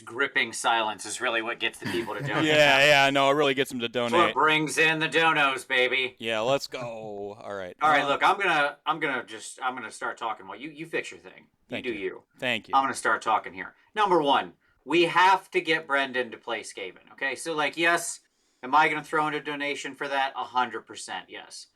Gripping silence is really what gets the people to donate. Yeah, no, it really gets them to donate. That's what brings in the donos, baby. Yeah, let's go. All right. Look, I'm gonna start talking while you fix your thing. Thank you. you. Thank you. I'm gonna start talking here. Number one, we have to get Brendan to play Skaven. Okay, so like, yes, am I gonna throw in a donation for that? 100%, yes.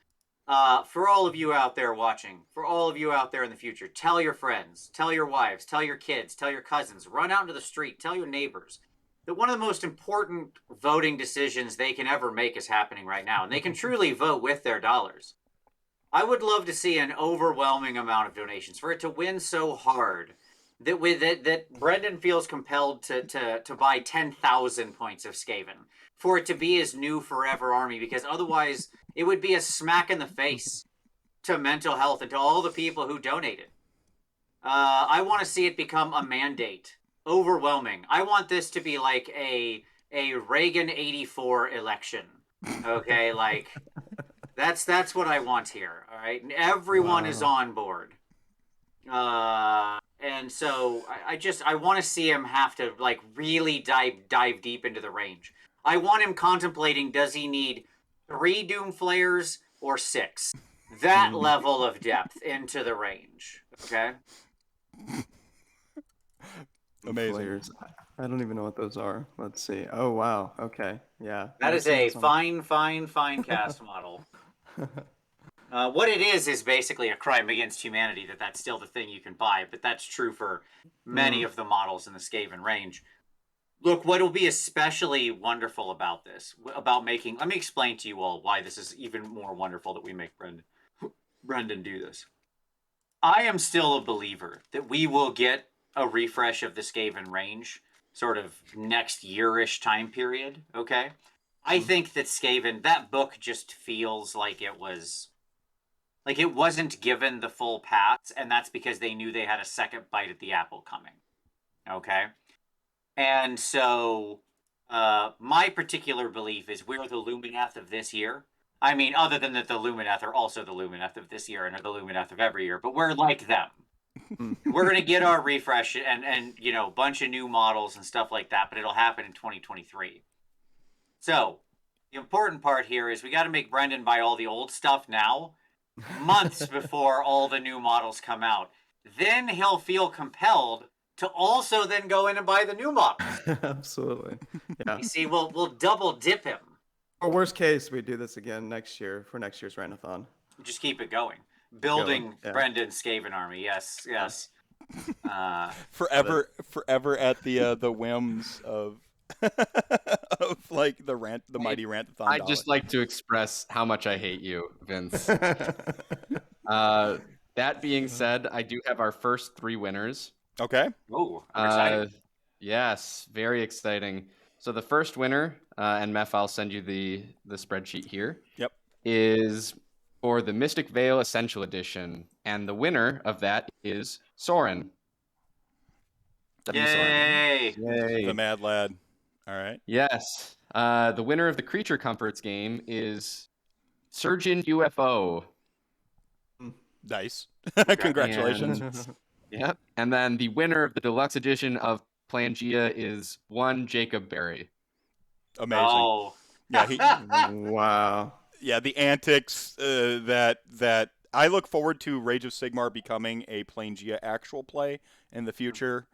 For all of you out there watching, for all of you out there in the future, tell your friends, tell your wives, tell your kids, tell your cousins, run out into the street, tell your neighbors that one of the most important voting decisions they can ever make is happening right now, and they can truly vote with their dollars. I would love to see an overwhelming amount of donations for it to win so hard that Brendan feels compelled to buy 10,000 points of Skaven, for it to be his new forever army, because otherwise it would be a smack in the face to mental health and to all the people who donated. I want to see it become a mandate. Overwhelming. I want this to be like a Reagan 84 election. Okay, like that's what I want here. All right, and everyone is on board. And so I want to see him have to like really dive deep into the range. I want him contemplating, does he need 3 Doom Flayers or 6? That level of depth into the range. Okay. Amazing. Flayers. I don't even know what those are. Let's see. Oh, wow. Okay. Yeah. That is a fine cast model. What it is basically a crime against humanity that's still the thing you can buy, but that's true for many of the models in the Skaven range. Look, what will be especially wonderful about this, let me explain to you all why this is even more wonderful that we make Brendan do this. I am still a believer that we will get a refresh of the Skaven range sort of next year-ish time period, okay? I think that Skaven, that book just feels like it wasn't given the full pass, and that's because they knew they had a second bite at the apple coming, okay? And so my particular belief is we're the Lumineth of this year. I mean, other than that the Lumineth are also the Lumineth of this year and are the Lumineth of every year, but we're like them. We're going to get our refresh and you know, bunch of new models and stuff like that, but it'll happen in 2023. So the important part here is we got to make Brendan buy all the old stuff now, months before all the new models come out. Then he'll feel compelled to also then go in and buy the new models. Absolutely. Yeah. You see, we'll double dip him. Or worst case, we do this again next year for next year's Rantathon. Just keep it going. Building Brendan's Skaven army. Yes. Forever at the whims of of like the mighty Rantathon. I'd just like to express how much I hate you, Vince. That being said, I do have our first 3 winners. Okay. Oh, I'm excited. Yes, very exciting. So the first winner, and Meph, I'll send you the spreadsheet here. Yep. Is for the Mystic Veil Essential Edition, and the winner of that is Soren. Yay! The mad lad. All right. Yes. The winner of the Creature Comforts game is Surgeon UFO. Nice. Congratulations. Yep. And then the winner of the deluxe edition of Pangea is one Jacob Berry. Amazing. Oh. Yeah. Wow. Yeah, the antics that I look forward to Age of Sigmar becoming a Pangea actual play in the future.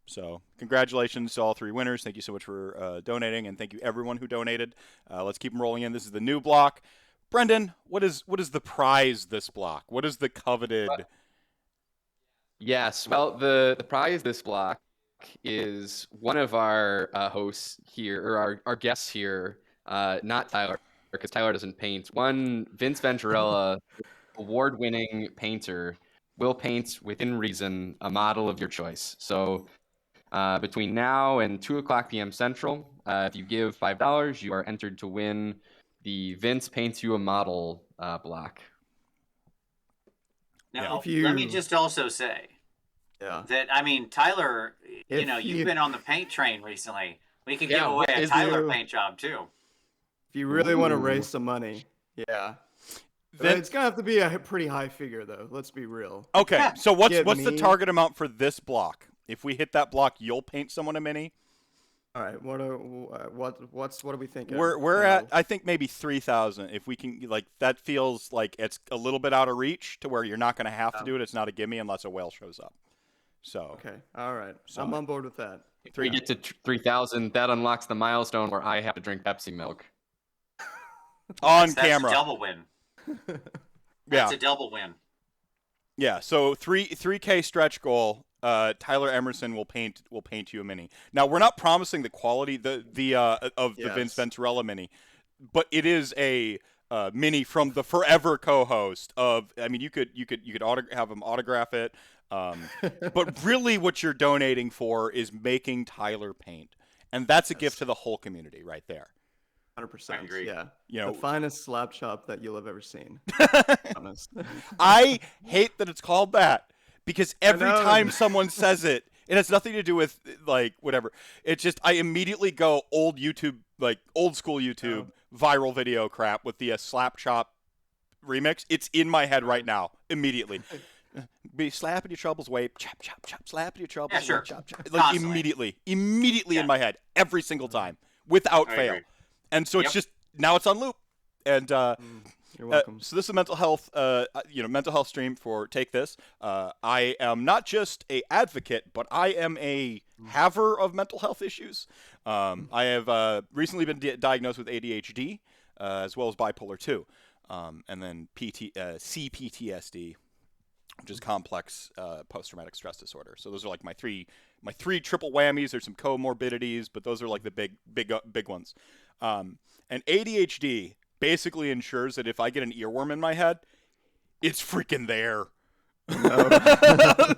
So congratulations to all 3 winners. Thank you so much for donating, and thank you everyone who donated. Let's keep them rolling in. This is the new block. Brendan, what is the prize this block? What is the coveted? Yes. Well, the prize this block is one of our hosts here, or our guests here, not Tyler, because Tyler doesn't paint. One Vince Venturella, award-winning painter, will paint within reason a model of your choice. So between now and 2:00 p.m. Central, if you give $5, you are entered to win the Vince Paints You a Model block. Now, let me just also say that, I mean, Tyler, you've been on the paint train recently. We could give away a Tyler paint job, too. If you really want to raise some money, then it's gonna have to be a pretty high figure, though. Let's be real. Okay, so what's the target amount for this block If we hit that block, you'll paint someone a mini. All right. What are we thinking? We're at, I think, maybe 3,000. If we can, like, that feels like it's a little bit out of reach to where you're not going to have to do it. It's not a gimme unless a whale shows up. So Okay. All right. So- I'm on board with that. If we get to 3,000, that unlocks the milestone where I have to drink Pepsi milk. on That's camera. a double win. Yeah. That's a double win. Yeah, so 3K stretch goal. Tyler Emerson will paint you a mini. Now we're not promising the quality of the Vince Venturella mini, but it is a mini from the forever co-host of. I mean, you could have him autograph it, but really what you're donating for is making Tyler paint, and that's a gift to the whole community right there. 100%. I agree. Yeah. You know, The finest slap chop that you'll have ever seen. Honest. I hate that it's called that because every know. time someone says it, it has nothing to do with like whatever. It's just I immediately go old YouTube, like old school YouTube viral video crap with the slap chop remix. It's in my head right now immediately. Be slapping your troubles away, chop chop chop, slapping your troubles away, sure. chop chop. Like Constantly. immediately in my head every single time without I fail. agree. And so it's just now it's on loop. And You're welcome. so this is a mental health, mental health stream for Take This. I am not just a advocate, but I am a haver of mental health issues. I have recently been diagnosed with ADHD, as well as bipolar 2, and then CPTSD, which is complex post-traumatic stress disorder. So those are like my three triple whammies. There's some comorbidities, but those are like the big ones. And ADHD basically ensures that if I get an earworm in my head, it's freaking there.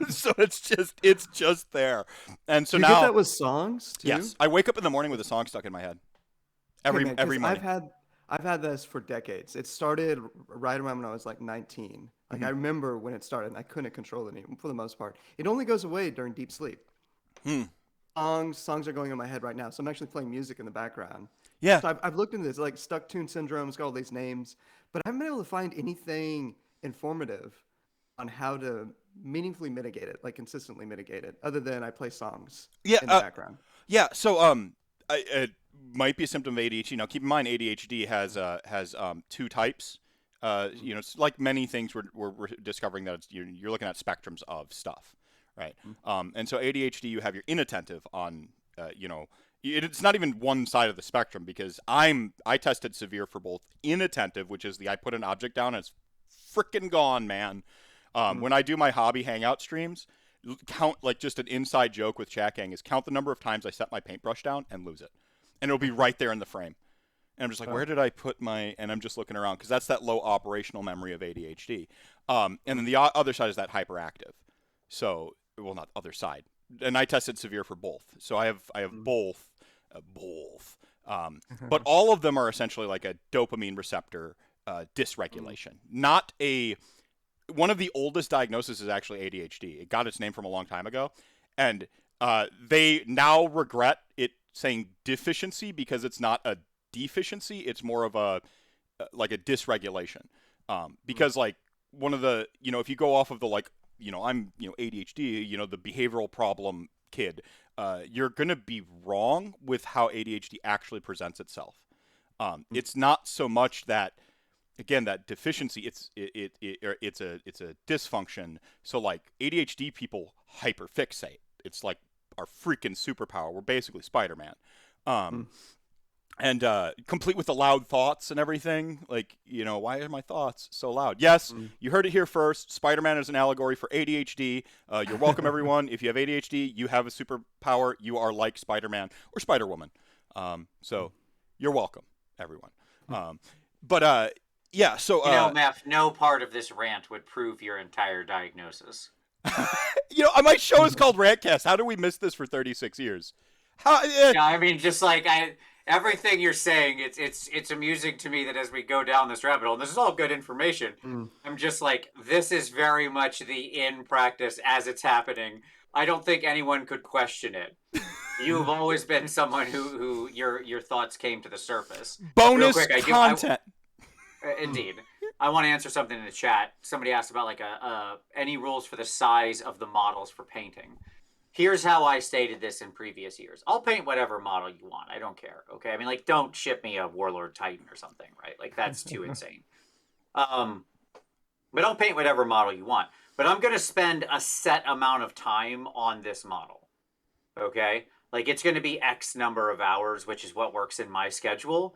So it's just there. And so you now get that with songs too? yes, I wake up in the morning with a song stuck in my head. Every morning. I've had this for decades. It started right around when I was like 19. Like I remember when it started, and I couldn't control it for the most part. It only goes away during deep sleep. Songs are going in my head right now, so I'm actually playing music in the background. Yeah. So I've looked into this, like stuck tune syndrome. It's got all these names, but I haven't been able to find anything informative on how to meaningfully mitigate it, like consistently mitigate it, other than I play songs in the background. Yeah, so it might be a symptom of ADHD. Now, keep in mind, ADHD has two types. It's like many things we're discovering that you're looking at spectrums of stuff, right? And so ADHD, you have your inattentive on, it's not even one side of the spectrum because I tested severe for both inattentive, which is I put an object down and it's freaking gone, man. When I do my hobby hangout streams, count like just an inside joke with Chat Gang is count the number of times I set my paintbrush down and lose it. And it'll be right there in the frame. And I'm just like, where did I put and I'm just looking around because that's that low operational memory of ADHD. And then the other side is that hyperactive. So, well, not other side. And I tested severe for both. So I have both. But all of them are essentially like a dopamine receptor dysregulation. One of the oldest diagnoses is actually ADHD. It got its name from a long time ago. And they now regret it saying deficiency because it's not a deficiency. It's more of a dysregulation. Because like one of the, if you go off of the I'm, ADHD, the behavioral problem kid, you're going to be wrong with how ADHD actually presents itself. It's not so much that, again, that deficiency, it's a dysfunction. So like ADHD people hyperfixate. It's like our freaking superpower. We're basically Spider-Man. And complete with the loud thoughts and everything. Like, why are my thoughts so loud? Yes, you heard it here first. Spider-Man is an allegory for ADHD. You're welcome, everyone. If you have ADHD, you have a superpower. You are like Spider-Man or Spider-Woman. So you're welcome, everyone. Yeah, so... Meph, no part of this rant would prove your entire diagnosis. My show is called Rantcast. How did we miss this for 36 years? Yeah, I mean, just like everything you're saying, it's amusing to me that as we go down this rabbit hole, and this is all good information, I'm just like, this is very much the in practice as it's happening. I don't think anyone could question it. You've always been someone who your thoughts came to the surface. Bonus Real quick, content. Indeed. I want to answer something in the chat. Somebody asked about any rules for the size of the models for painting. here's how I stated this in previous years. I'll paint whatever model you want. I don't care. Okay. I mean, like, don't ship me a Warlord Titan or something, right? Like, that's too insane. But I'll paint whatever model you want. But I'm going to spend a set amount of time on this model. Okay. Like, it's going to be X number of hours, which is what works in my schedule.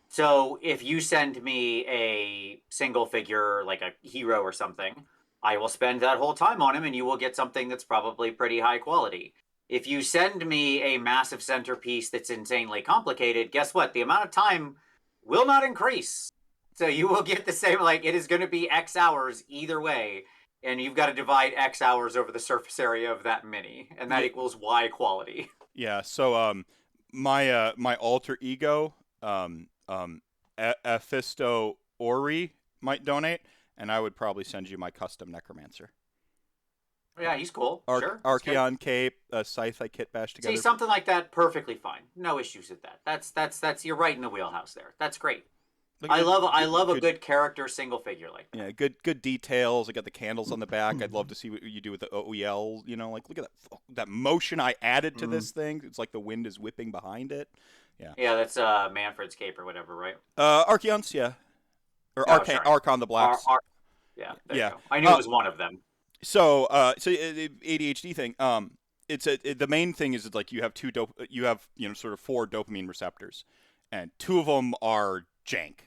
So if you send me a single figure, like a hero or something, I will spend that whole time on him and you will get something that's probably pretty high quality. If you send me a massive centerpiece that's insanely complicated, guess what? The amount of time will not increase. So you will get the same, like, it is going to be X hours either way. And you've got to divide X hours over the surface area of that mini. And that equals Y quality. Yeah, so my alter ego, Mephisto Ori might donate, and I would probably send you my custom Necromancer. Yeah, he's cool. Sure. Archeon cape, scythe I kit bash together. See, something like that, perfectly fine. No issues with that. That's you're right in the wheelhouse there. That's great. I love a good character single figure like that. Yeah, good details. I got the candles on the back. I'd love to see what you do with the OEL. You know, like look at that motion I added to this thing. It's like the wind is whipping behind it. Yeah. Yeah, that's Manfred's cape or whatever, right? Archeons, yeah. Or Archon the Blacks. Yeah, there you go. I knew it was one of them. So ADHD thing. The main thing is like you have sort of 4 dopamine receptors, and 2 of them are jank.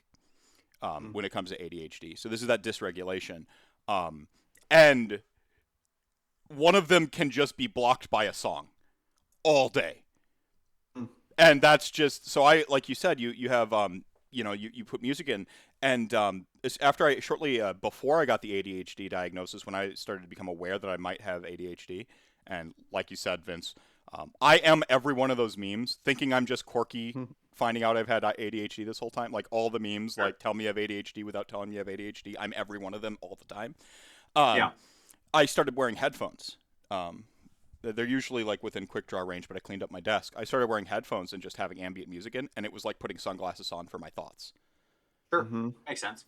When it comes to ADHD. So this is that dysregulation. And one of them can just be blocked by a song all day. And that's just, so I, like you said, you have, you put music in, and before I got the ADHD diagnosis, when I started to become aware that I might have ADHD, and like you said, Vince, I am every one of those memes, thinking I'm just quirky, finding out I've had ADHD this whole time. Like all the memes, like tell me you have ADHD without telling me you have ADHD. I'm every one of them all the time. I started wearing headphones. They're usually like within quick draw range, but I cleaned up my desk. I started wearing headphones and just having ambient music in, and it was like putting sunglasses on for my thoughts. Sure, makes sense.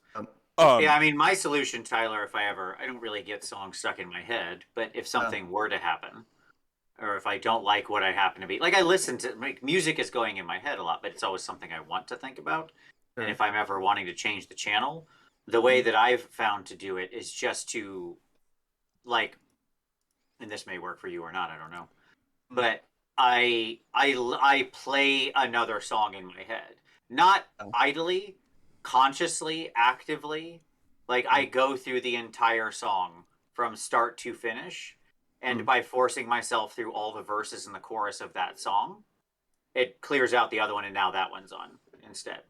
Yeah, I mean, my solution, Tyler, I don't really get songs stuck in my head, but if something were to happen, or if I don't like what I happen to be, like I listen to, music is going in my head a lot, but it's always something I want to think about. Sure. And if I'm ever wanting to change the channel, the way that I've found to do it is just to, like, and this may work for you or not, I don't know, but I play another song in my head, not idly, consciously, actively. Like I go through the entire song from start to finish, and by forcing myself through all the verses and the chorus of that song, it clears out the other one, and now that one's on instead.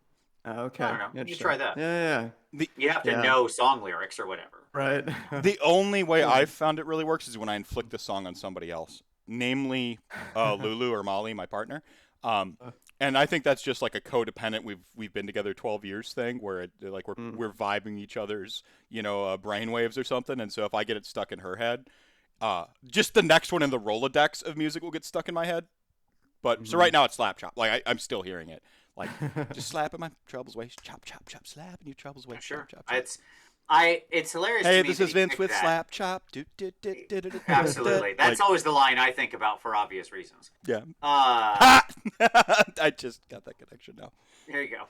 Okay. I don't know. You try that. Yeah. You have to know song lyrics or whatever. Right. The only way I've found it really works is when I inflict the song on somebody else, namely Lulu or Molly, my partner. And I think that's just like a codependent we've been together 12 years thing where we're vibing each other's brainwaves or something. And so if I get it stuck in her head, just the next one in the Rolodex of music will get stuck in my head. But so right now it's slap chop. Like I'm still hearing it. Like just slapping my troubles away, chop chop chop, slapping your troubles away. Sure. Chop, chop, chop. It's hilarious. Hey, to me this that is Vince picked with that. slap chop. Absolutely, that's always the line I think about for obvious reasons. Yeah. I just got that connection now. There you go.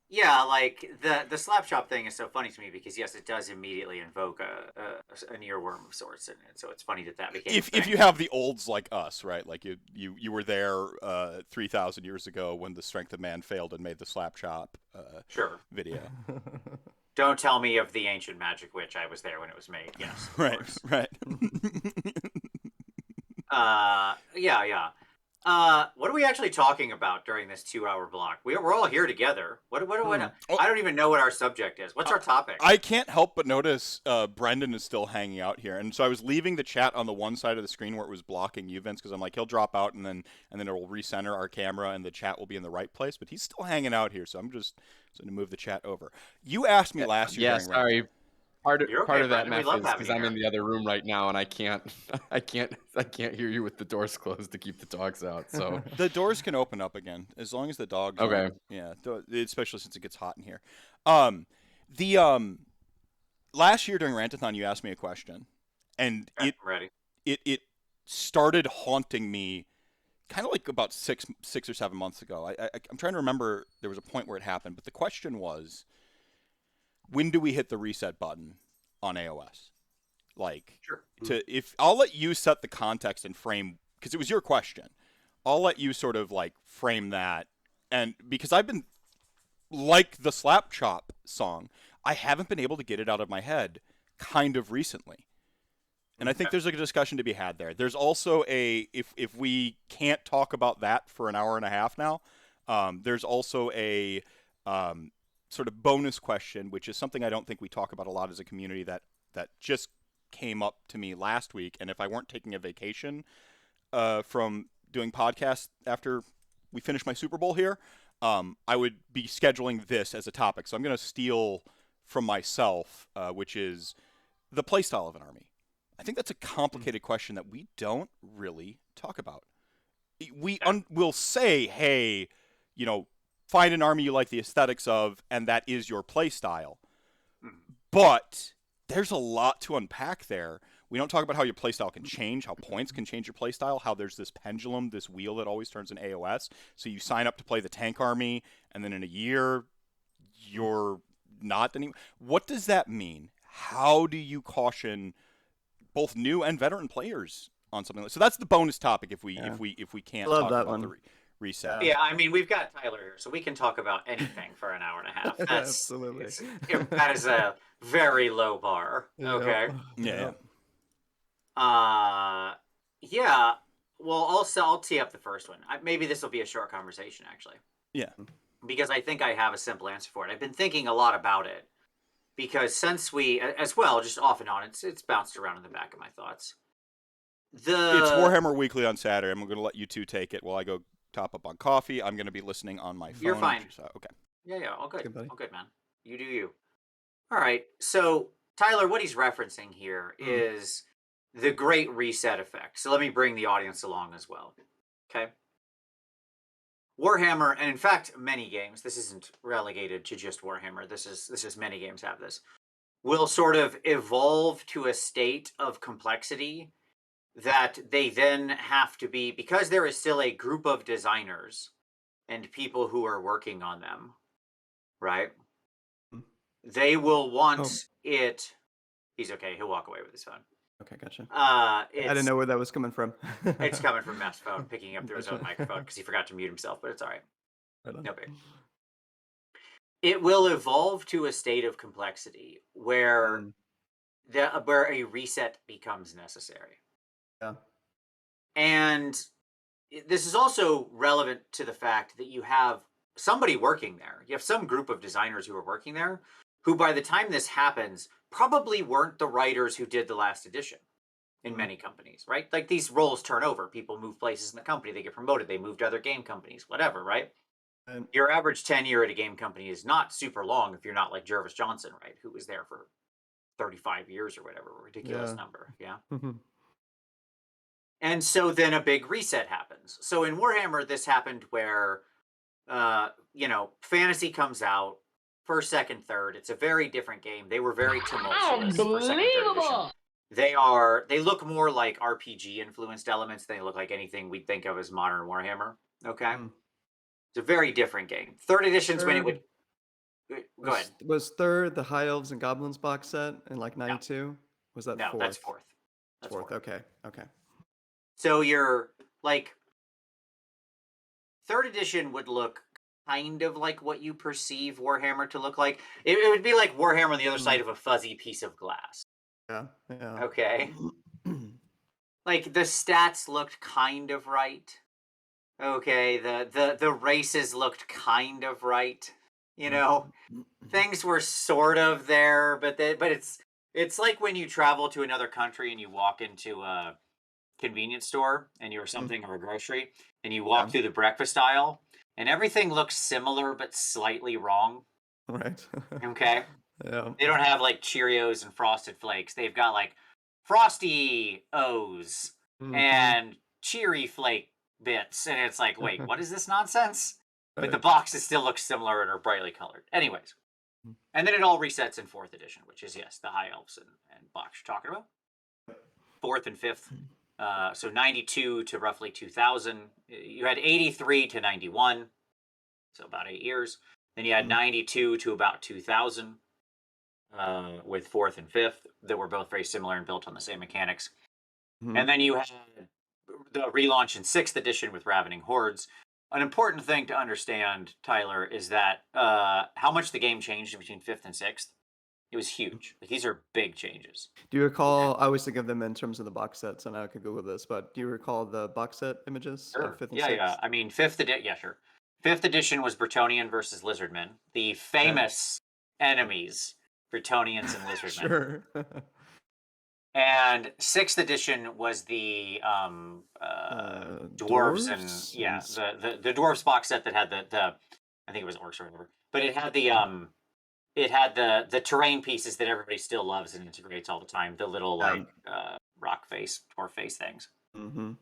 Yeah, like the slap chop thing is so funny to me because yes, it does immediately invoke an earworm of sorts, and so it's funny that became. If you have the olds like us, right? Like you were there 3,000 years ago when the Strength of Man failed and made the slap chop video. Don't tell me of the ancient magic witch. I was there when it was made. Yes, right. Yeah. What are we actually talking about during this 2-hour block? We're all here together. What I don't even know what our subject is. What's our topic? I can't help but notice Brendan is still hanging out here, and so I was leaving the chat on the one side of the screen where it was blocking you, Vince, because I'm like he'll drop out and then it will recenter our camera and the chat will be in the right place. But he's still hanging out here, so I'm just going to move the chat over. You asked me last year. Yeah, sorry. Part of that Brendan. mess is because I'm in the other room right now and I can't hear you with the doors closed to keep the dogs out. So the doors can open up again as long as the dogs. Okay. Yeah, especially since it gets hot in here. The last year during Rantathon, you asked me a question, and I'm ready. it started haunting me kind of like about 6 or 7 months ago. I'm trying to remember, there was a point where it happened, but the question was, when do we hit the reset button on AOS? Like, Sure. if I'll let you set the context and frame, because it was your question. I'll let you sort of like frame that, and because I've been like the Slap Chop song, I haven't been able to get it out of my head kind of recently. And I think there's like a discussion to be had there. There's also if we can't talk about that for an hour and a half now, there's also a sort of bonus question, which is something I don't think we talk about a lot as a community that just came up to me last week. And if I weren't taking a vacation from doing podcasts after we finish my Super Bowl here, I would be scheduling this as a topic. So I'm going to steal from myself, which is the playstyle of an army. I think that's a complicated question that we don't really talk about. We'll say, hey, find an army you like the aesthetics of, and that is your playstyle. But there's a lot to unpack there. We don't talk about how your playstyle can change, how points can change your playstyle, how there's this pendulum, this wheel that always turns in AOS. So you sign up to play the tank army, and then in a year, you're not anymore. What does that mean? How do you caution both new and veteran players on something like so? That's the bonus topic if we can't Love talk that about one. the reset. Yeah, I mean, we've got Tyler here, so we can talk about anything for an hour and a half. Absolutely. That is a very low bar. Okay. Yeah. Yeah. Well, I'll tee up the first one. Maybe this will be a short conversation, actually. Yeah. Because I think I have a simple answer for it. I've been thinking a lot about it. Because since we, as well, just off and on, it's bounced around in the back of my thoughts. It's Warhammer Weekly on Saturday. I'm going to let you two take it while I go top up on coffee. I'm going to be listening on my phone. You're fine. Okay. Yeah, all good. Good, buddy. All good, man. You do you. All right. So, Tyler, what he's referencing here is the Great Reset effect. So let me bring the audience along as well. Okay. Warhammer, and in fact, many games, this isn't relegated to just Warhammer, this is many games have this, will sort of evolve to a state of complexity that they then have to be, because there is still a group of designers and people who are working on them, right? They will want it. He's okay, he'll walk away with his phone. Okay, gotcha. I didn't know where that was coming from. It's coming from Matt's phone, picking up through his own microphone because he forgot to mute himself, but it's all right. No big. It will evolve to a state of complexity where where a reset becomes necessary. Yeah. And this is also relevant to the fact that you have somebody working there. You have some group of designers who are working there who, by the time this happens, probably weren't the writers who did the last edition in many companies, right? Like, these roles turn over. People move places in the company. They get promoted. They move to other game companies, whatever, right? Your average tenure at a game company is not super long if you're not like Jervis Johnson, right? Who was there for 35 years or whatever. Ridiculous number, yeah? And so then a big reset happens. So in Warhammer, this happened where, fantasy comes out, first, second, third. It's a very different game. They were very tumultuous for second, third edition. They look more like RPG influenced elements than they look like anything we'd think of as modern Warhammer. Okay. It's a very different game. Third edition's when it would go ahead. Was third the High Elves and Goblins box set in like 92? No. Was that no, fourth? That's fourth. That's fourth. Okay. So you're like, third edition would look kind of like what you perceive Warhammer to look like. It would be like Warhammer on the other side of a fuzzy piece of glass. Yeah. Okay. Like, the stats looked kind of right. Okay, the races looked kind of right. Things were sort of there, but it's like when you travel to another country and you walk into a convenience store and you're something of a grocery and you walk through the breakfast aisle and everything looks similar but slightly wrong. Right. Okay. Yeah. They don't have like Cheerios and Frosted Flakes. They've got like Frosty O's and Cheery Flake bits, and it's like, wait, what is this nonsense? But the boxes still look similar and are brightly colored. Anyways, and then it all resets in fourth edition, which is, yes, the High Elves and box you're talking about. 4th and 5th. So 92 to roughly 2000. You had 83 to 91, so about 8 years. Then you had 92 to about 2000 with 4th and 5th that were both very similar and built on the same mechanics. And then you had the relaunch in 6th edition with Ravening Hordes. An important thing to understand, Tyler, is that how much the game changed between 5th and 6th. It was huge. Like, these are big changes. Do you recall? I always think of them in terms of the box sets, and I could Google this, but do you recall the box set images of 5th and 6th? Yeah. I mean, 5th edition, yeah, sure. 5th edition was Bretonnian versus Lizardmen, the famous enemies, Bretonnians and Lizardmen. Sure. And 6th edition was the dwarves and the dwarves box set that had the I think it was orcs or whatever, but it had the terrain pieces that everybody still loves and integrates all the time. The little rock face, dwarf face things. Mm-hmm.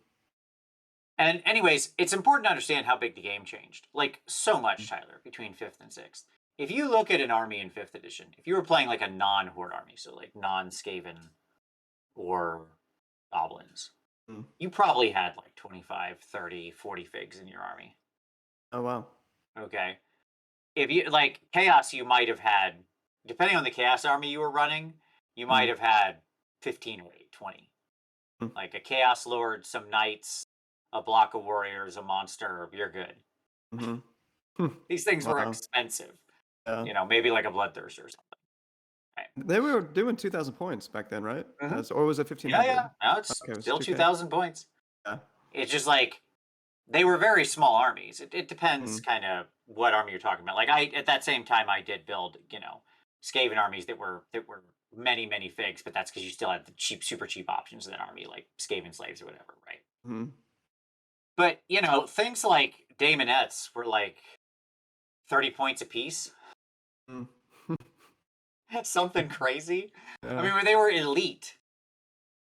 And anyways, it's important to understand how big the game changed. Like, so much, Tyler, between 5th and 6th. If you look at an army in 5th edition, if you were playing like a non-horde army, so like non-Skaven or goblins, you probably had like 25, 30, 40 figs in your army. Oh, wow. Okay. If you, like, Chaos, you might have had, depending on the Chaos army you were running, you might have had 15 or 20. Like a Chaos Lord, some Knights, a block of Warriors, a monster, you're good. These things were expensive. Yeah. You know, maybe like a Bloodthirster or something. Right. They were doing 2,000 points back then, right? Or was it 1,500? Yeah. No, it's Okay, it was still 2K. 2,000 points. Yeah. It's just like, they were very small armies. It depends kind of what army you're talking about. Like, at that same time, I did build, you know, Skaven armies that were many, many figs, but that's because you still had the super cheap options in that army, like Skaven slaves or whatever, right? But, you know, things like Daemonettes were like 30 points a piece. Something crazy. I mean, they were elite,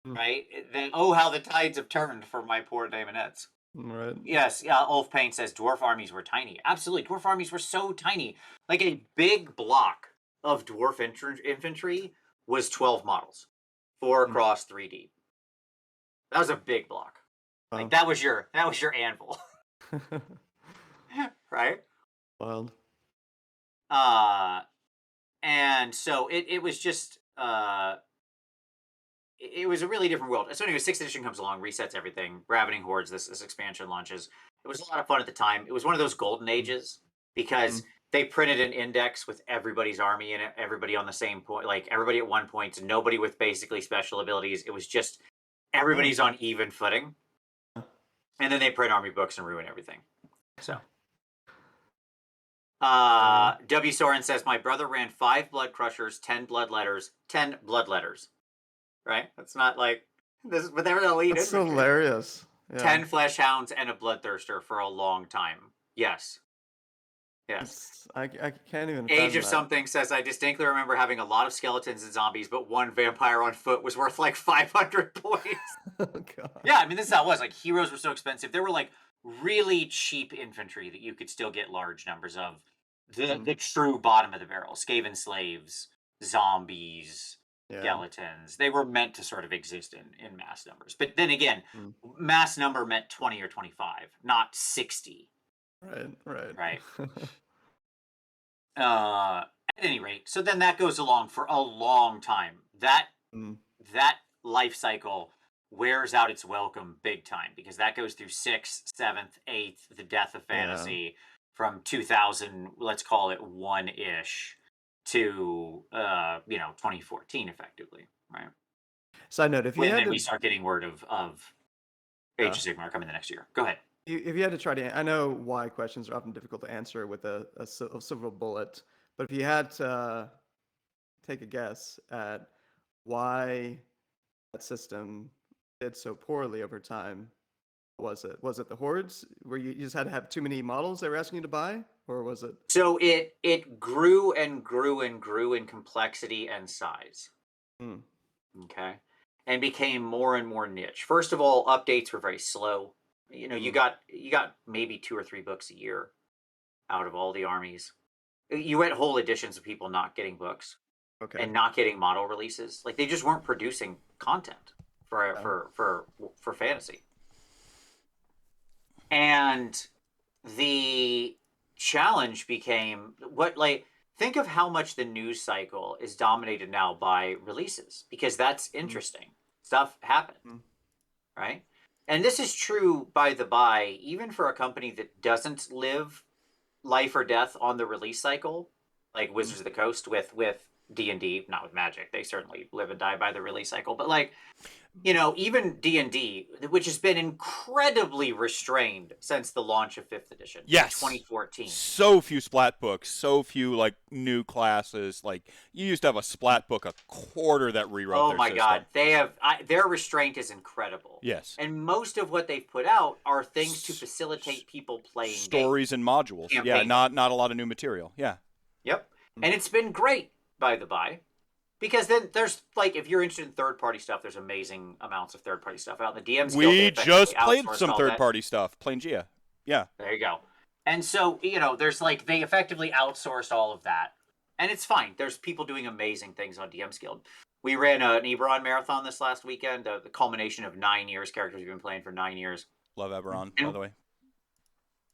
right? Then, oh, how the tides have turned for my poor Daemonettes. Right. Yes, Ulf Payne says dwarf armies were tiny. Absolutely, dwarf armies were so tiny. Like, a big block of dwarf infantry was 12 models, 4 across, 3 deep. That was a big block. Like, that was your anvil, right? Wild. And so it was just it was a really different world. So anyway, 6th edition comes along, resets everything. Ravening Hordes, this expansion launches. It was a lot of fun at the time. It was one of those golden ages because they printed an index with everybody's army and everybody on the same point, like everybody at one point, so nobody with basically special abilities. It was just everybody's on even footing. And then they print army books and ruin everything. So W. Soren says, my brother ran 5 blood crushers, 10 blood letters, 10 blood letters. Right? That's not like this, but they were the elite. That's so hilarious. Yeah. 10 flesh hounds and a bloodthirster for a long time. Yes. I can't even. Age of Something says, I distinctly remember having a lot of skeletons and zombies, but one vampire on foot was worth like 500 points. Oh, God. Yeah, I mean, this is how it was. Like, heroes were so expensive. There were like really cheap infantry that you could still get large numbers of. The true bottom of the barrel. Skaven slaves, zombies, skeletons. They were meant to sort of exist in mass numbers. But then again, mass number meant 20 or 25, not 60. Right. At any rate, so then that goes along for a long time. That life cycle wears out its welcome big time because that goes through 6th, 7th, 8th, the death of fantasy from 2000, let's call it 1-ish to 2014 effectively, right? Side note, if you then we start getting word of Age of Sigmar coming the next year. Go ahead. If you had to try to, I know why questions are often difficult to answer with a silver bullet, but if you had to take a guess at why that system did so poorly over time, what was it? Was it the hordes where you just had to have too many models they were asking you to buy, or was it? So it grew and grew and grew in complexity and size. Okay, and became more and more niche. First of all, updates were very slow. You know, you got maybe 2 or 3 books a year out of all the armies. You had whole editions of people not getting books and not getting model releases. Like, they just weren't producing content for fantasy. And the challenge became think of how much the news cycle is dominated now by releases, because that's interesting. Stuff happens, right? And this is true, by the by, even for a company that doesn't live life or death on the release cycle, like Wizards of the Coast with D&D, not with Magic. They certainly live and die by the release cycle. But like, you know, even D&D, which has been incredibly restrained since the launch of 5th edition in 2014. So few splat books, so few like new classes. Like you used to have a splat book a quarter that rewrote their system. God, they have their restraint is incredible. Yes. And most of what they've put out are things to facilitate people playing stories and modules. Yeah, not a lot of new material. Yeah. Yep. And it's been great, by the by. Because then there's, like, if you're interested in third-party stuff, there's amazing amounts of third-party stuff out in the DMs. We just played some third-party stuff. Planesgia. Yeah. There you go. And so, you know, there's, like, they effectively outsourced all of that. And it's fine. There's people doing amazing things on DM's Guild. We ran an Eberron marathon this last weekend, the culmination of 9 years, characters we've been playing for 9 years. Love Eberron, by the way.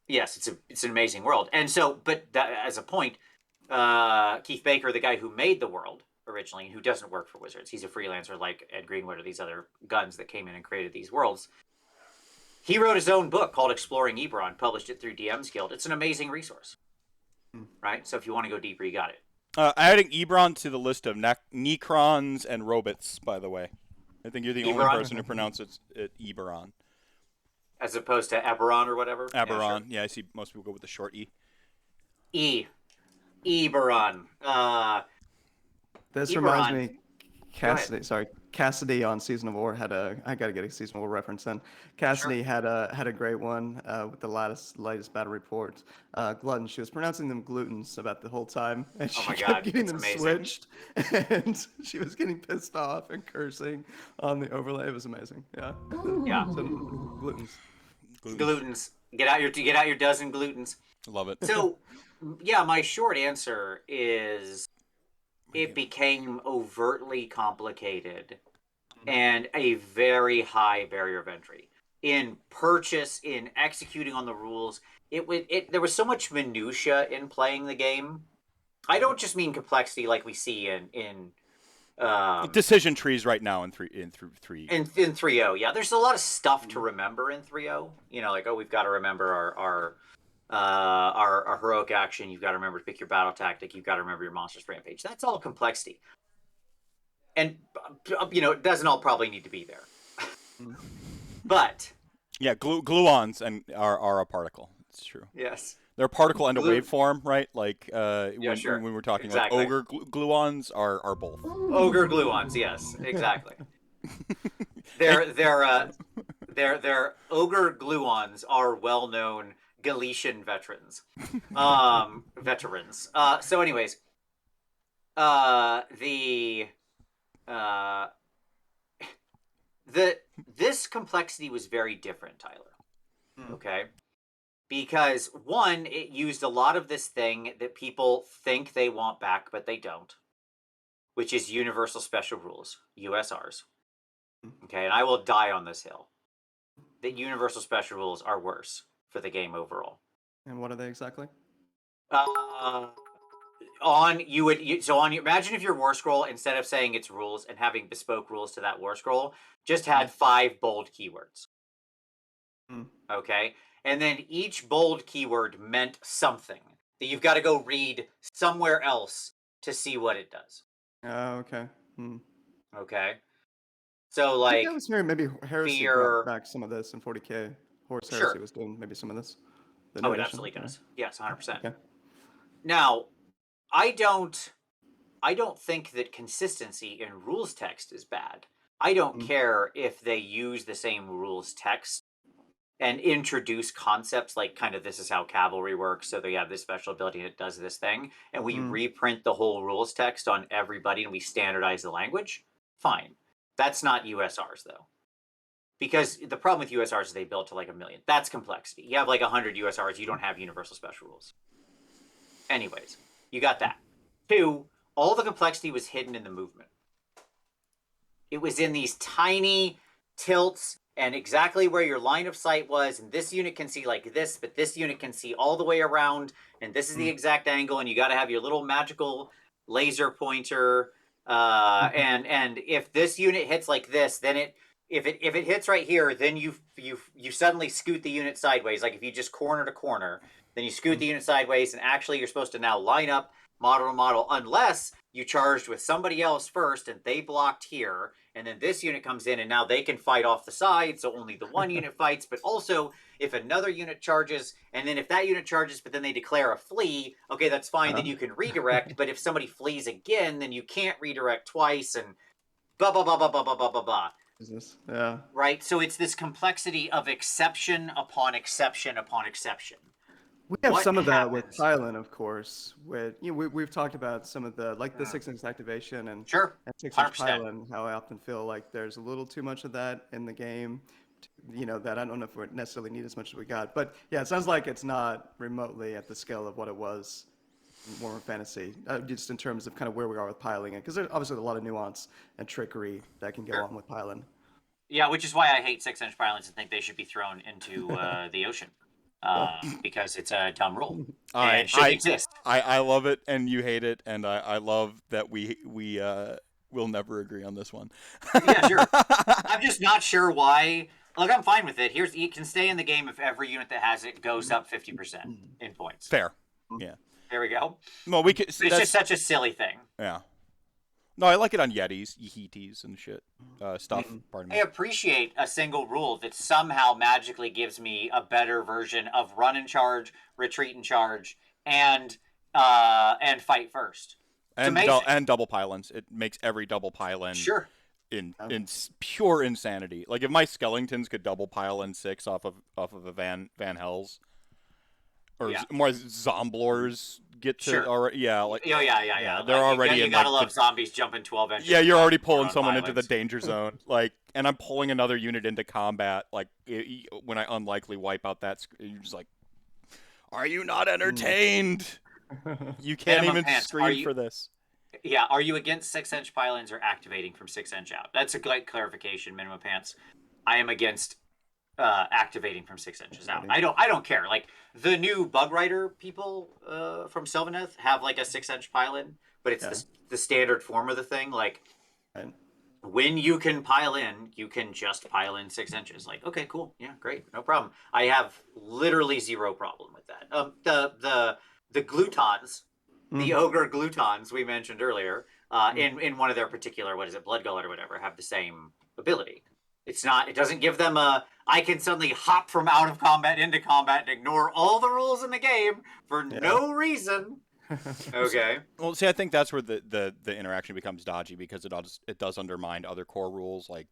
Yes, it's an amazing world. And so, but that, as a point, Keith Baker, the guy who made the world, originally, who doesn't work for Wizards. He's a freelancer like Ed Greenwood or these other guns that came in and created these worlds. He wrote his own book called Exploring Eberron, published it through DM's Guild. It's an amazing resource, right? So if you want to go deeper, you got it. Adding Eberron to the list of Necrons and Robots, by the way. I think you're the only person who pronounces it Eberron. As opposed to Eberron or whatever? Eberron. Yeah, I see most people go with the short E. Eberron. This reminds me, Cassidy on Season of War had I gotta get a Season of War reference in. Cassidy had a great one with the latest battle reports. Glutton, she was pronouncing them glutens about the whole time, and she kept getting them switched, and she was getting pissed off and cursing on the overlay. It was amazing. Yeah. Yeah. So, glutens. Get out your dozen glutens. Love it. So, yeah, my short answer is it became overtly complicated and a very high barrier of entry in purchase, in executing on the rules. There was so much minutia in playing the game. I don't just mean complexity like we see in decision trees right now in 3.0. In 3.0, yeah, there's a lot of stuff to remember in 3.0. You know, like, oh, we've got to remember our heroic action. You've got to remember to pick your battle tactic. You've got to remember your monster's rampage. That's all complexity. And, you know, it doesn't all probably need to be there. But... yeah, gluons are a particle. It's true. Yes. They're a particle and a waveform, right? Like, sure. when we're talking exactly. like ogre gluons are both. Ogre gluons, yes, exactly. They're ogre gluons are well-known Galician veterans. So anyways, this complexity was very different, Tyler. Okay? Because one, it used a lot of this thing that people think they want back, but they don't, which is universal special rules, USRs. Okay, and I will die on this hill that universal special rules are worse for the game overall. And what are they exactly? Imagine if your war scroll, instead of saying it's rules and having bespoke rules to that war scroll, just had 5 bold keywords. Okay? And then each bold keyword meant something that you've got to go read somewhere else to see what it does. Okay. Okay? So, like... I think I was hearing maybe Heresy brought back some of this in 40K. Horus Heresy was doing maybe some of this. It absolutely does. Yes, 100%. Okay. Now, I don't think that consistency in rules text is bad. I don't care if they use the same rules text and introduce concepts like kind of this is how cavalry works, so they have this special ability and it does this thing, and we reprint the whole rules text on everybody and we standardize the language. Fine. That's not USRs, though. Because the problem with USRs is they built to like 1 million. That's complexity. You have like 100 USRs, you don't have universal special rules. Anyways, you got that. 2, all the complexity was hidden in the movement. It was in these tiny tilts and exactly where your line of sight was, and this unit can see like this, but this unit can see all the way around, and this is the exact angle, and you got to have your little magical laser pointer, and if this unit hits like this, then if it hits right here, then you suddenly scoot the unit sideways. Like if you just corner to corner, then you scoot the unit sideways, and actually you're supposed to now line up model to model, unless you charged with somebody else first and they blocked here, and then this unit comes in and now they can fight off the side, so only the one unit fights. But also if another unit charges, and then if that unit charges but then they declare a flee, okay, that's fine, then you can redirect. But if somebody flees again, then you can't redirect twice, and blah blah blah blah blah blah blah blah blah. Yeah. Right, so it's this complexity of exception upon exception upon exception. We have What some of that with happens? Thailand, of course. With we've talked about some of the the 6-inch activation and Sure, 6-inch 100%. pylon. How I often feel like there's a little too much of that in the game. That I don't know if we necessarily need as much as we got. But yeah, it sounds like it's not remotely at the scale of what it was in Warhammer Fantasy. Just in terms of kind of where we are with piling it, because there's obviously a lot of nuance and trickery that can go Sure. on with piling. Yeah, which is why I hate 6-inch pylons and think they should be thrown into the ocean. Because it's a dumb rule. And it shouldn't exist. I love it, and you hate it, and I love that we will never agree on this one. Yeah, sure. I'm just not sure why. Look, I'm fine with it. It can stay in the game if every unit that has it goes up 50% in points. Fair. Yeah. There we go. Well, we could. It's just such a silly thing. Yeah. No, I like it on Yetis, Yeeties, and shit stuff. Pardon I me. appreciate a single rule that somehow magically gives me a better version of run and charge, retreat and charge, and fight first. It's amazing. And double pylons. It makes every double pylon Sure. in pure insanity. Like if my skeletons could double pylon 6 off of a Van Hells, or more Zomblors get to already. Yeah, like Yeah. They're already you in. gotta like, love zombies jumping 12 inches. Yeah, you're already pulling someone into the violence. danger zone. Like, and I'm pulling another unit into combat. Like, when I unlikely wipe out that, you're just like, are you not entertained? You can't Minimum even pants, scream for this. Yeah, are you against 6-inch pylons or activating from 6-inch out? That's a great clarification, minimum pants. I am against activating from 6 inches out. I don't care. Like the new Bug Rider people from Sylvaneth have like a 6-inch pylon, but it's the standard form of the thing. Like when you can pile in, you can just pile in 6 inches. Like, okay, cool, yeah, great, no problem. I have literally zero problem with that. The glutons, the ogre glutons we mentioned earlier, in one of their particular, what is it, Blood Gullet or whatever, have the same ability. It doesn't give them I can suddenly hop from out of combat into combat and ignore all the rules in the game for no reason. Okay. Well, see, I think that's where the interaction becomes dodgy, because it does undermine other core rules like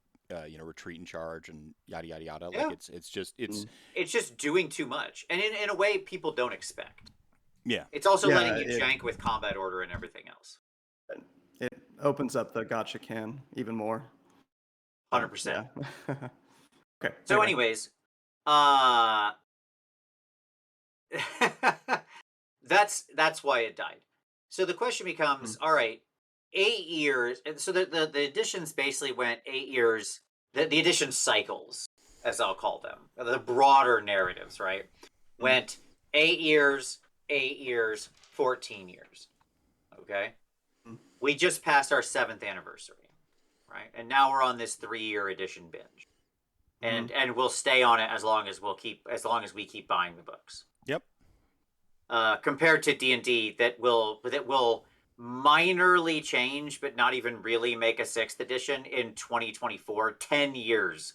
retreat and charge and yada yada yada. Yeah. Like it's just doing too much, and in a way people don't expect. Yeah. It's also letting you jank with combat order and everything else. It opens up the gotcha can even more. 100%. Okay. So, anyways, that's why it died. So the question becomes, all right, 8 years. So the editions basically went 8 years. The edition cycles, as I'll call them, the broader narratives, right? Went 8 years, 8 years, 14 years. Okay. We just passed our 7th anniversary. Right, and now we're on this 3-year edition binge, and we'll stay on it as long as we keep buying the books. Yep. Compared to D&D, that will minorly change, but not even really make a 6th edition in 2024. 10 years,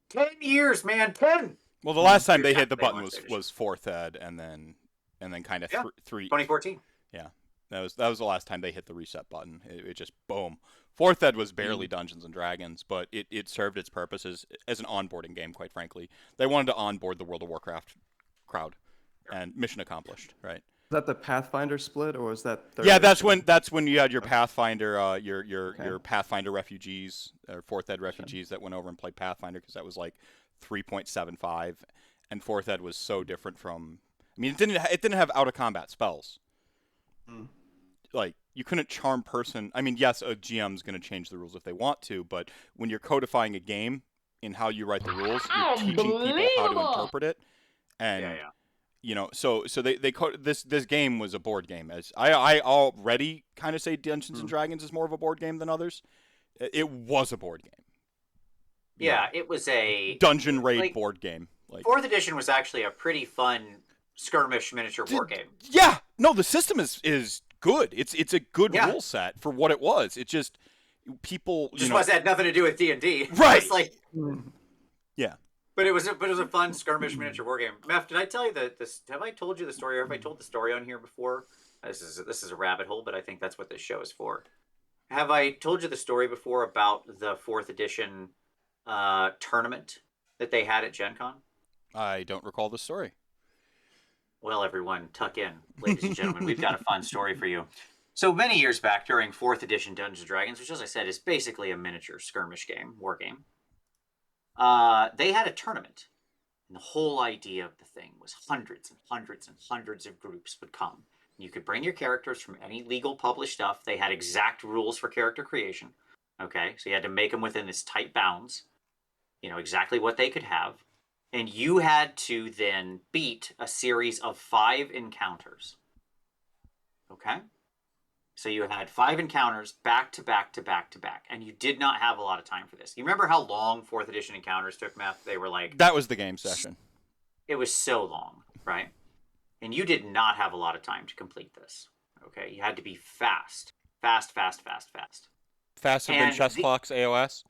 10 years, man, 10. Well, the last time they hit the button was 4th ed, and then kind of 2014. Yeah, that was the last time they hit the reset button. It just boom. 4th ed was barely Dungeons and Dragons, but it served its purposes as an onboarding game, quite frankly. They wanted to onboard the World of Warcraft crowd, and mission accomplished, right? Is that the Pathfinder split, or was that? That's when you had your Pathfinder, your Pathfinder refugees, or 4th ed refugees that went over and played Pathfinder, because that was like 3.75, and 4th ed was so different from. I mean, it didn't have out of combat spells. Like, you couldn't charm person. I mean, yes, a GM's going to change the rules if they want to, but when you're codifying a game, in how you write the rules. You're teaching people how to interpret it, and so this game was a board game. As I already kind of say Dungeons and Dragons is more of a board game than others. It was a board game. Yeah, it was a dungeon raid board game. Like 4th edition was actually a pretty fun skirmish miniature board game. Yeah, no, the system is good. It's a good rule set for what it was. It just people had nothing to do with D&D. Right. It's like yeah. But it was a fun skirmish miniature war game. Meph, did I tell you this? Have I told you the story, or have I told the story on here before? This is a rabbit hole, but I think that's what this show is for. Have I told you the story before about the 4th edition tournament that they had at Gen Con? I don't recall the story. Well, everyone, tuck in, ladies and gentlemen. We've got a fun story for you. So many years back, during 4th edition Dungeons & Dragons, which, as I said, is basically a miniature skirmish game, war game, they had a tournament. And the whole idea of the thing was hundreds and hundreds and hundreds of groups would come. You could bring your characters from any legal published stuff. They had exact rules for character creation. Okay, so you had to make them within this tight bounds. You know, exactly what they could have. And you had to then beat a series of 5 encounters. Okay? So you had 5 encounters back to back to back to back. And you did not have a lot of time for this. You remember how long 4th edition encounters took, Meth? They were like... That was the game session. It was so long, right? And you did not have a lot of time to complete this. Okay? You had to be fast. Fast, fast, fast, fast. Faster than chess clocks AOS?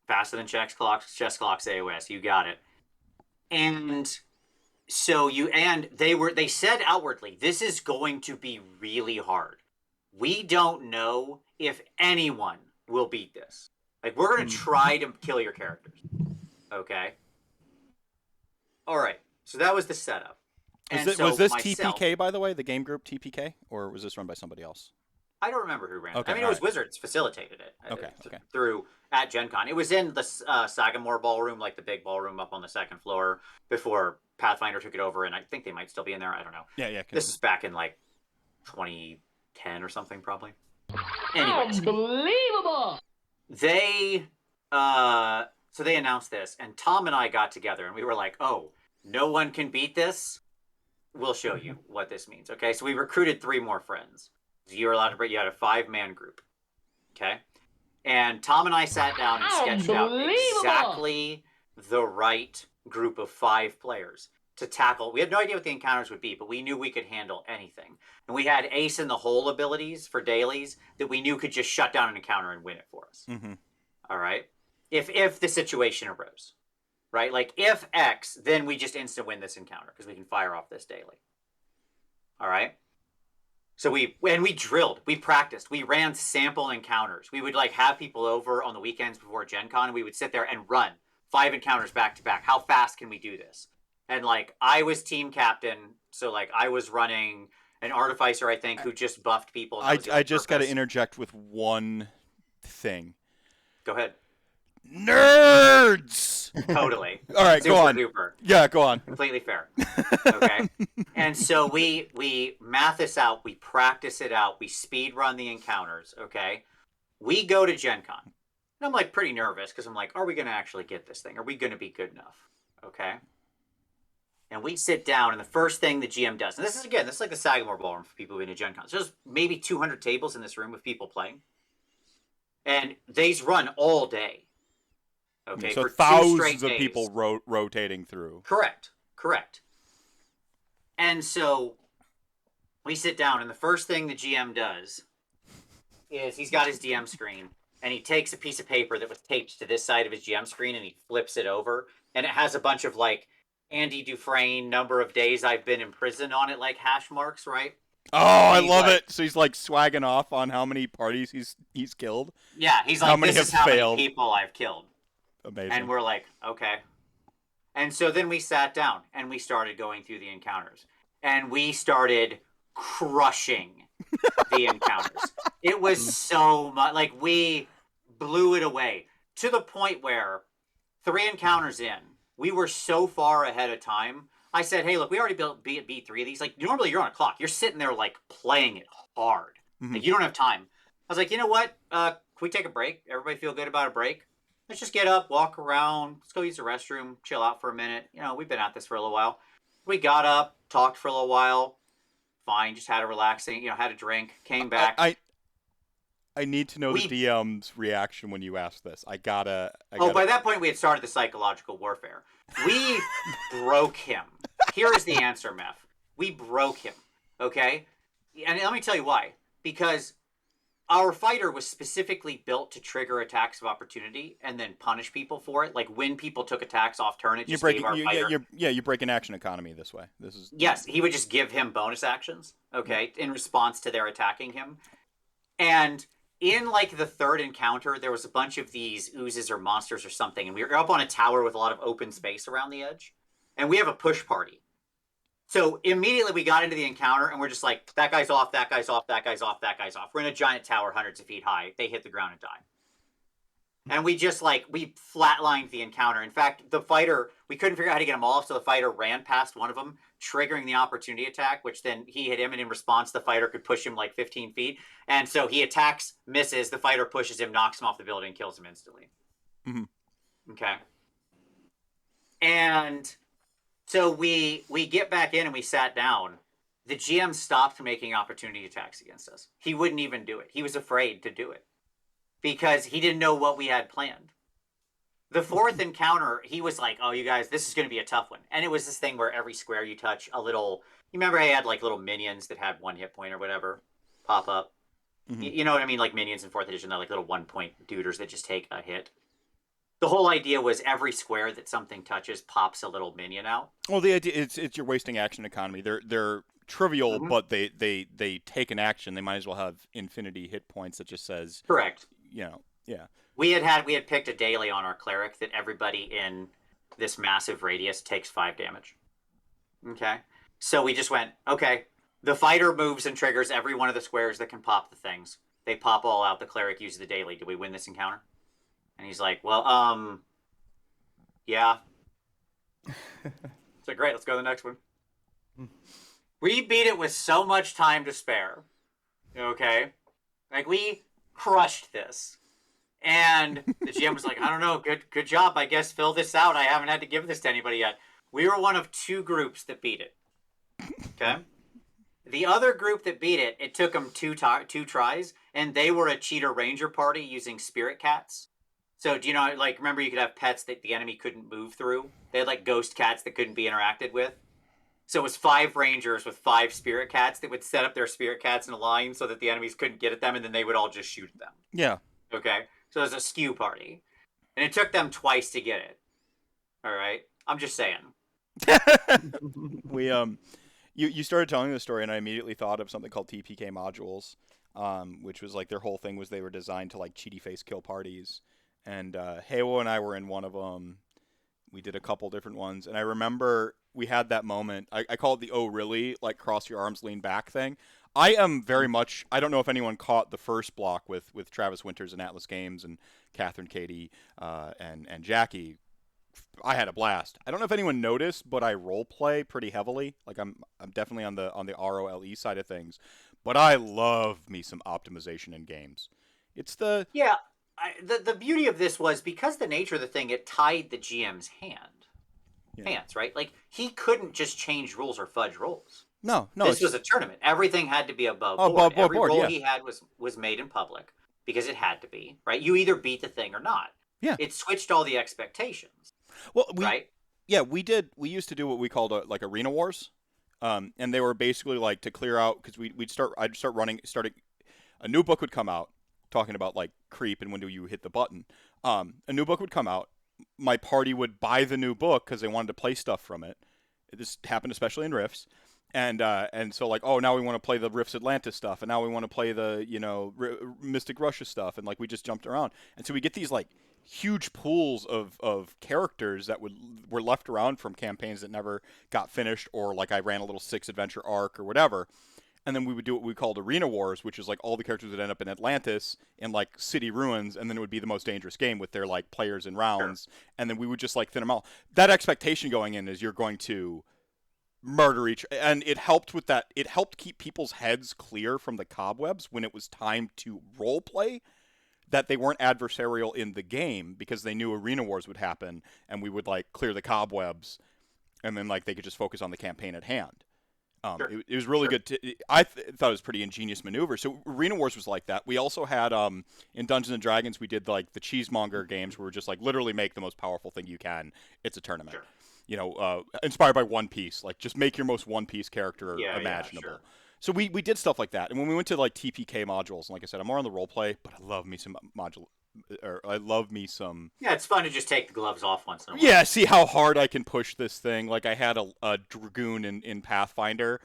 Faster than chess clocks AOS. You got it. And so they said outwardly, this is going to be really hard. We don't know if anyone will beat this. Like, we're going to try to kill your characters. Okay? All right. So that was the setup. Was this TPK, by the way, the game group TPK? Or was this run by somebody else? I don't remember who ran it. Okay, I mean, it was Wizards facilitated it. Okay. Through at Gen Con. It was in the Sagamore ballroom, like the big ballroom up on the 2nd floor, before Pathfinder took it over, and I think they might still be in there. I don't know. Yeah. This is back in like 2010 or something, probably. Anyways, Unbelievable! They so they announced this, and Tom and I got together, and we were like, "Oh, no one can beat this. We'll show you what this means." Okay, so we recruited 3 more friends. You were allowed to bring. You had a 5-man group. Okay. And Tom and I sat down and sketched out exactly the right group of 5 players to tackle. We had no idea what the encounters would be, but we knew we could handle anything. And we had ace in the hole abilities for dailies that we knew could just shut down an encounter and win it for us. Mm-hmm. All right? If the situation arose. Right? Like, if X, then we just instant win this encounter because we can fire off this daily. All right? So we drilled, we practiced, we ran sample encounters. We would like have people over on the weekends before Gen Con, and we would sit there and run 5 encounters back to back. How fast can we do this? And like, I was team captain, so like I was running an artificer, I think, who just buffed people. I just got to interject with one thing. Go ahead. Nerds! Totally. All right, Super go on. Duper. Yeah, go on. Completely fair. Okay. And so we math this out, we practice it out, we speed run the encounters, okay? We go to Gen Con. And I'm like pretty nervous because I'm like, are we going to actually get this thing? Are we going to be good enough? Okay. And we sit down, and the first thing the GM does, and this is like the Sagamore Ballroom for people who've been to Gen Con. So there's maybe 200 tables in this room with people playing. And these run all day. Okay, so for thousands of 2 straight people days. rotating through. Correct. And so we sit down, and the first thing the GM does is he's got his DM screen, and he takes a piece of paper that was taped to this side of his GM screen, and he flips it over, and it has a bunch of like Andy Dufresne number of days I've been in prison on it, like hash marks, right? Oh, I love it. So he's like swagging off on how many parties he's killed. Yeah, he's like, this is how many people I've killed. Amazing. And we're like, okay. And so then we sat down and we started going through the encounters. And we started crushing the encounters. It was so much. Like, we blew it away to the point where 3 encounters in, we were so far ahead of time. I said, hey, look, we already beat 3 of these. Like, normally you're on a clock. You're sitting there, like, playing it hard. Mm-hmm. Like, you don't have time. I was like, you know what? Can we take a break? Everybody feel good about a break? let's just get up, walk around, let's go use the restroom, chill out for a minute. We've been at this for a little while. We got up, talked for a little while. Fine, just had a relaxing, had a drink, came back. I need to know the DM's reaction when you ask this. I gotta. By that point, we had started the psychological warfare. We broke him. Here is the answer, Meph. We broke him, okay? And let me tell you why. Because our fighter was specifically built to trigger attacks of opportunity and then punish people for it. Like, when people took attacks off turn, it just gave our fighter... you break an action economy this way. Yes, he would just give him bonus actions, okay, in response to their attacking him. And... in, like, the third encounter, there was a bunch of these oozes or monsters or something, and we were up on a tower with a lot of open space around the edge, and we have a push party. So immediately we got into the encounter, and we're just like, that guy's off, that guy's off, that guy's off, that guy's off. We're in a giant tower hundreds of feet high. They hit the ground and die. And we just, we flatlined the encounter. In fact, the fighter, we couldn't figure out how to get him off, so the fighter ran past one of them, triggering the opportunity attack, which then he hit him, and in response, the fighter could push him 15 feet. And so he attacks, misses, the fighter pushes him, knocks him off the building, kills him instantly. Mm-hmm. Okay. And so we get back in and we sat down. The GM stopped making opportunity attacks against us. He wouldn't even do it. He was afraid to do it because he didn't know what we had planned. The fourth encounter, he was like, oh, you guys, this is going to be a tough one. And it was this thing where every square you touch, you remember I had little minions that had 1 hit point or whatever pop up? Mm-hmm. You know what I mean? Like minions in 4th edition, they're little 1-point duders that just take a hit. The whole idea was every square that something touches pops a little minion out. Well, the idea it's you're wasting action economy. They're trivial, mm-hmm. but they take an action. They might as well have infinity hit points that just says correct. Yeah. We had picked a daily on our cleric that everybody in this massive radius takes 5 damage. Okay, so we just went, okay, the fighter moves and triggers every one of the squares that can pop the things. They pop all out. The cleric uses the daily. Do we win this encounter? And he's like, well, yeah. So great, let's go to the next one. We beat it with so much time to spare. Okay? We crushed this. And the GM was like, I don't know, good job. I guess fill this out. I haven't had to give this to anybody yet. We were one of 2 groups that beat it. Okay? The other group that beat it, it took them 2 tries, and they were a cheater ranger party using spirit cats. So do you know, remember you could have pets that the enemy couldn't move through? They had, ghost cats that couldn't be interacted with. So it was 5 rangers with 5 spirit cats that would set up their spirit cats in a line so that the enemies couldn't get at them, and then they would all just shoot them. Yeah. Okay? So it was a skew party. And it took them twice to get it. All right? I'm just saying. You started telling the story, and I immediately thought of something called TPK modules, which was their whole thing was they were designed to cheaty face kill parties. And Halo and I were in one of them. We did a couple different ones, and I remember we had that moment. I call it the "oh really" cross your arms, lean back thing. I am very much. I don't know if anyone caught the first block with Travis Winters and Atlas Games and Catherine, Katie, and Jackie. I had a blast. I don't know if anyone noticed, but I role play pretty heavily. I'm definitely on the ROLE side of things, but I love me some optimization in games. It's the the beauty of this was because the nature of the thing, it tied the GM's hands, right? He couldn't just change rules or fudge rules. No. This was a tournament. Everything had to be above board. Every roll he had was made in public because it had to be, right? You either beat the thing or not. Yeah. It switched all the expectations. Well, right? Yeah, we did. We used to do what we called arena wars, and they were basically to clear out because I'd start running. A new book would come out talking about creep and when do you hit the button. A new book would come out. My party would buy the new book because they wanted to play stuff from it. This happened especially in Rifts. And so now we want to play the Rifts Atlantis stuff, and now we want to play the Mystic Russia stuff, and we just jumped around, and so we get these huge pools of characters that were left around from campaigns that never got finished, or I ran a little 6 adventure arc or whatever, and then we would do what we called arena wars, which is all the characters would end up in Atlantis in city ruins, and then it would be the most dangerous game with their players in rounds, sure. And then we would just thin them out. That expectation going in is you're going to murder each, and it helped with that. It helped keep people's heads clear from the cobwebs when it was time to role play. that they weren't adversarial in the game because they knew arena wars would happen and we would like clear the cobwebs and then like they could just focus on the campaign at hand. Sure. It was really good. I thought it was a pretty ingenious maneuver. So Arena Wars was like that. We also had in Dungeons and Dragons, we did like the cheesemonger games where we're just like literally make the most powerful thing you can. It's a tournament. Sure. You know, inspired by One Piece. Like just make your most One Piece character imaginable. Sure. So we did stuff like that. And when we went to like TPK modules, and like I said, I'm more on the role play, but I love me some I love me some. Yeah, it's fun to just take the gloves off once in a while. Yeah, see how hard I can push this thing. Like I had a dragoon in Pathfinder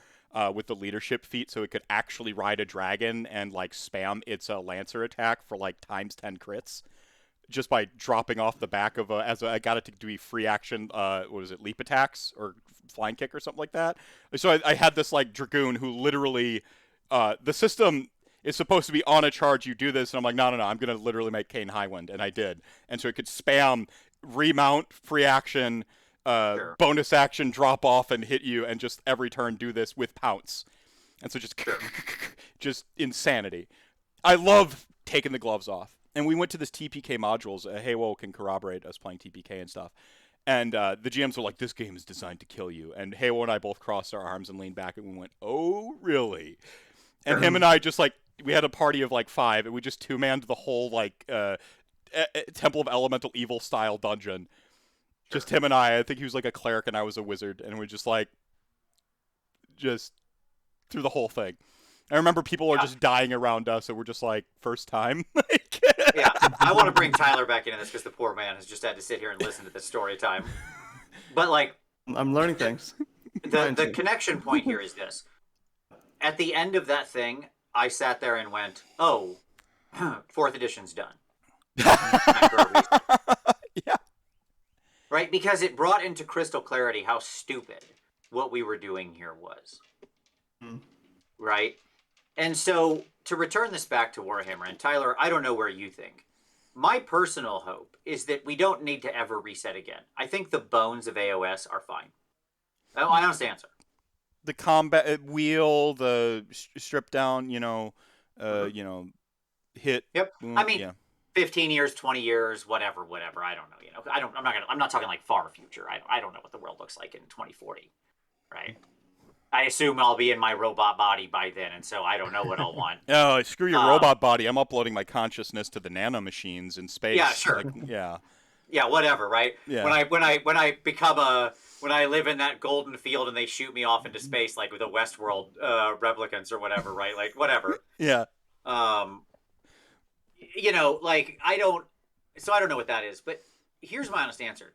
with the leadership feat, so it could actually ride a dragon and like spam its lancer attack for like ×10 crits, just by dropping off the back of I got it to do free action. What was it, leap attacks or flying kick or something like that. So I had this like dragoon who literally the system is supposed to be on a charge, you do this, and I'm like, no, I'm going to literally make Kane Highwind, and I did. And so it could spam, remount, free action, bonus action, drop off, and hit you, and just every turn do this with pounce. And so just insanity. I love taking the gloves off. And we went to this TPK modules, Haywo can corroborate us playing TPK and stuff. And the GMs were like, this game is designed to kill you. And Haywo and I both crossed our arms and leaned back, and we went, oh, really? And him and I just like, we had a party of like 5, and we just two-manned the whole like Temple of Elemental Evil style dungeon. Just him and I think he was like a cleric and I was a wizard, and we just like just through the whole thing. I remember people are just dying around us, and we're just like, first time. Yeah, I want to bring Tyler back into this because the poor man has just had to sit here and listen to this story time. But like, I'm learning things. The connection point here is this. At the end of that thing, I sat there and went, oh, 4th edition's done. Yeah. Right? Because it brought into crystal clarity how stupid what we were doing here was. Right? And so, to return this back to Warhammer, and Tyler, I don't know where you think. My personal hope is that we don't need to ever reset again. I think the bones of AOS are fine. I honest answer. The combat wheel, the strip down, hit. Yep. I mean, yeah. 15 years, 20 years, whatever. I don't know. I'm not talking like far future. I don't know what the world looks like in 2040. Right. I assume I'll be in my robot body by then, and so I don't know what I'll want. Oh, screw your robot body. I'm uploading my consciousness to the nanomachines in space. Yeah, sure. Like, yeah. Yeah, whatever, right? Yeah. When I live in that golden field and they shoot me off into space, like with the Westworld replicants or whatever, right? Like whatever. Yeah. Like I don't know what that is, but here's my honest answer.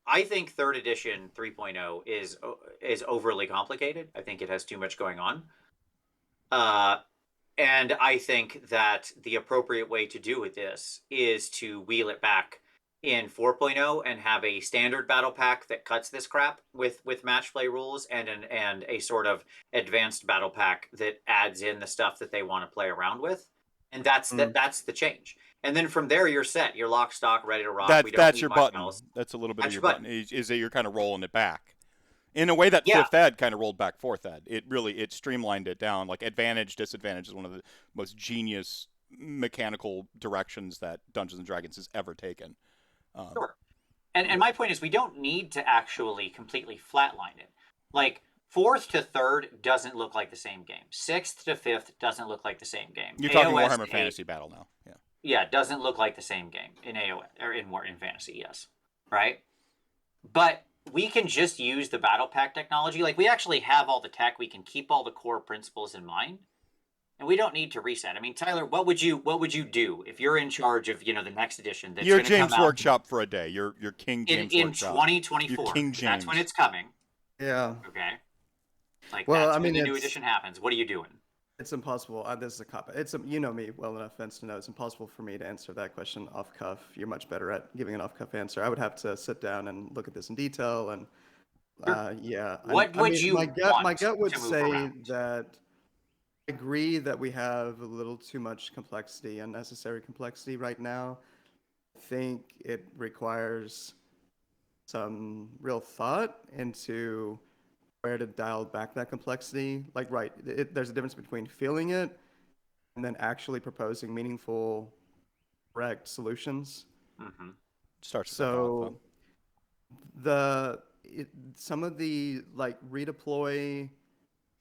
I think 3rd edition 3.0 is overly complicated. I think it has too much going on. And I think that the appropriate way to do with this is to wheel it back in 4.0 and have a standard battle pack that cuts this crap with match play rules and a sort of advanced battle pack that adds in the stuff that they want to play around with. And that's the change. And then from there, you're set. You're lock, stock, ready to rock. That's your button. That's a little bit of your button. Is that you're kind of rolling it back. In a way that 5th Ed kind of rolled back 4th Ed. It streamlined it down. Like advantage, disadvantage is one of the most genius mechanical directions that Dungeons & Dragons has ever taken. Sure. And my point is we don't need to actually completely flatline it. Like 4th to 3rd doesn't look like the same game. 6th to 5th doesn't look like the same game. You're talking Warhammer Fantasy Battle now. Yeah. Yeah, it doesn't look like the same game in AOS or in Fantasy, yes. Right? But we can just use the battle pack technology. Like we actually have all the tech. We can keep all the core principles in mind. And we don't need to reset. I mean, Tyler, what would you do if you're in charge of, the next edition that's Your James Workshop for a day. Your King James Workshop. In 2024. Your King James. That's when it's coming. Yeah. Okay. Like when the new edition happens. What are you doing? It's impossible. This is a cop. You know me well enough, Vince, to know it's impossible for me to answer that question off cuff. You're much better at giving an off cuff answer. I would have to sit down and look at this in detail. And yeah. What would you want? My gut would say around? that I agree that we have a little too much complexity, unnecessary complexity right now. I think it requires some real thought into where to dial back that complexity. Like, there's a difference between feeling it and then actually proposing meaningful correct solutions. Mm-hmm. Starts with the So some of the like redeploy,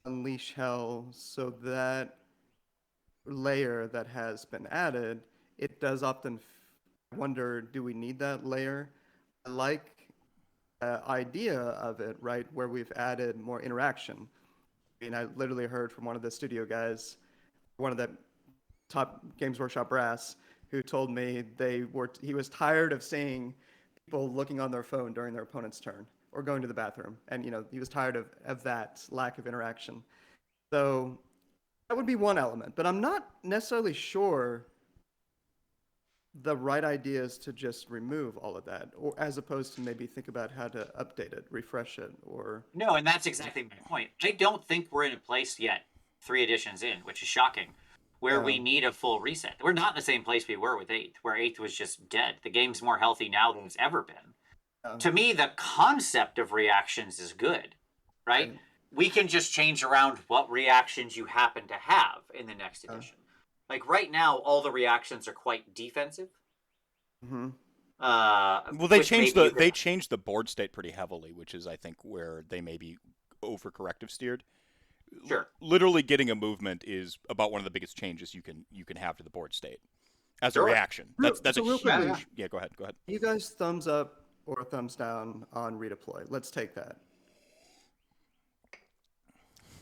unleash hell, so that layer that has been added, it does often wonder, do we need that layer? I like the idea of it, right, where we've added more interaction. I mean, I literally heard from one of the studio guys, one of the top Games Workshop brass, who told me he was tired of seeing people looking on their phone during their opponent's turn or going to the bathroom, and he was tired of that lack of interaction. So that would be one element, but I'm not necessarily sure the right idea is to just remove all of that, or as opposed to maybe think about how to update it, refresh it, or No, and that's exactly my point. I don't think we're in a place yet, 3 editions in, which is shocking, where we need a full reset. We're not in the same place we were with 8th, where 8th was just dead. The game's more healthy now than it's ever been. To me, the concept of reactions is good, right? We can just change around what reactions you happen to have in the next edition. Like right now, all the reactions are quite defensive. Mm-hmm. Well, they changed the board state pretty heavily, which is I think where they may be overcorrective steered. Sure. Literally getting a movement is about one of the biggest changes you can have to the board state as a reaction. That's so a real huge. quickly, Yeah, go ahead. You guys thumbs up or thumbs down on redeploy? Let's take that.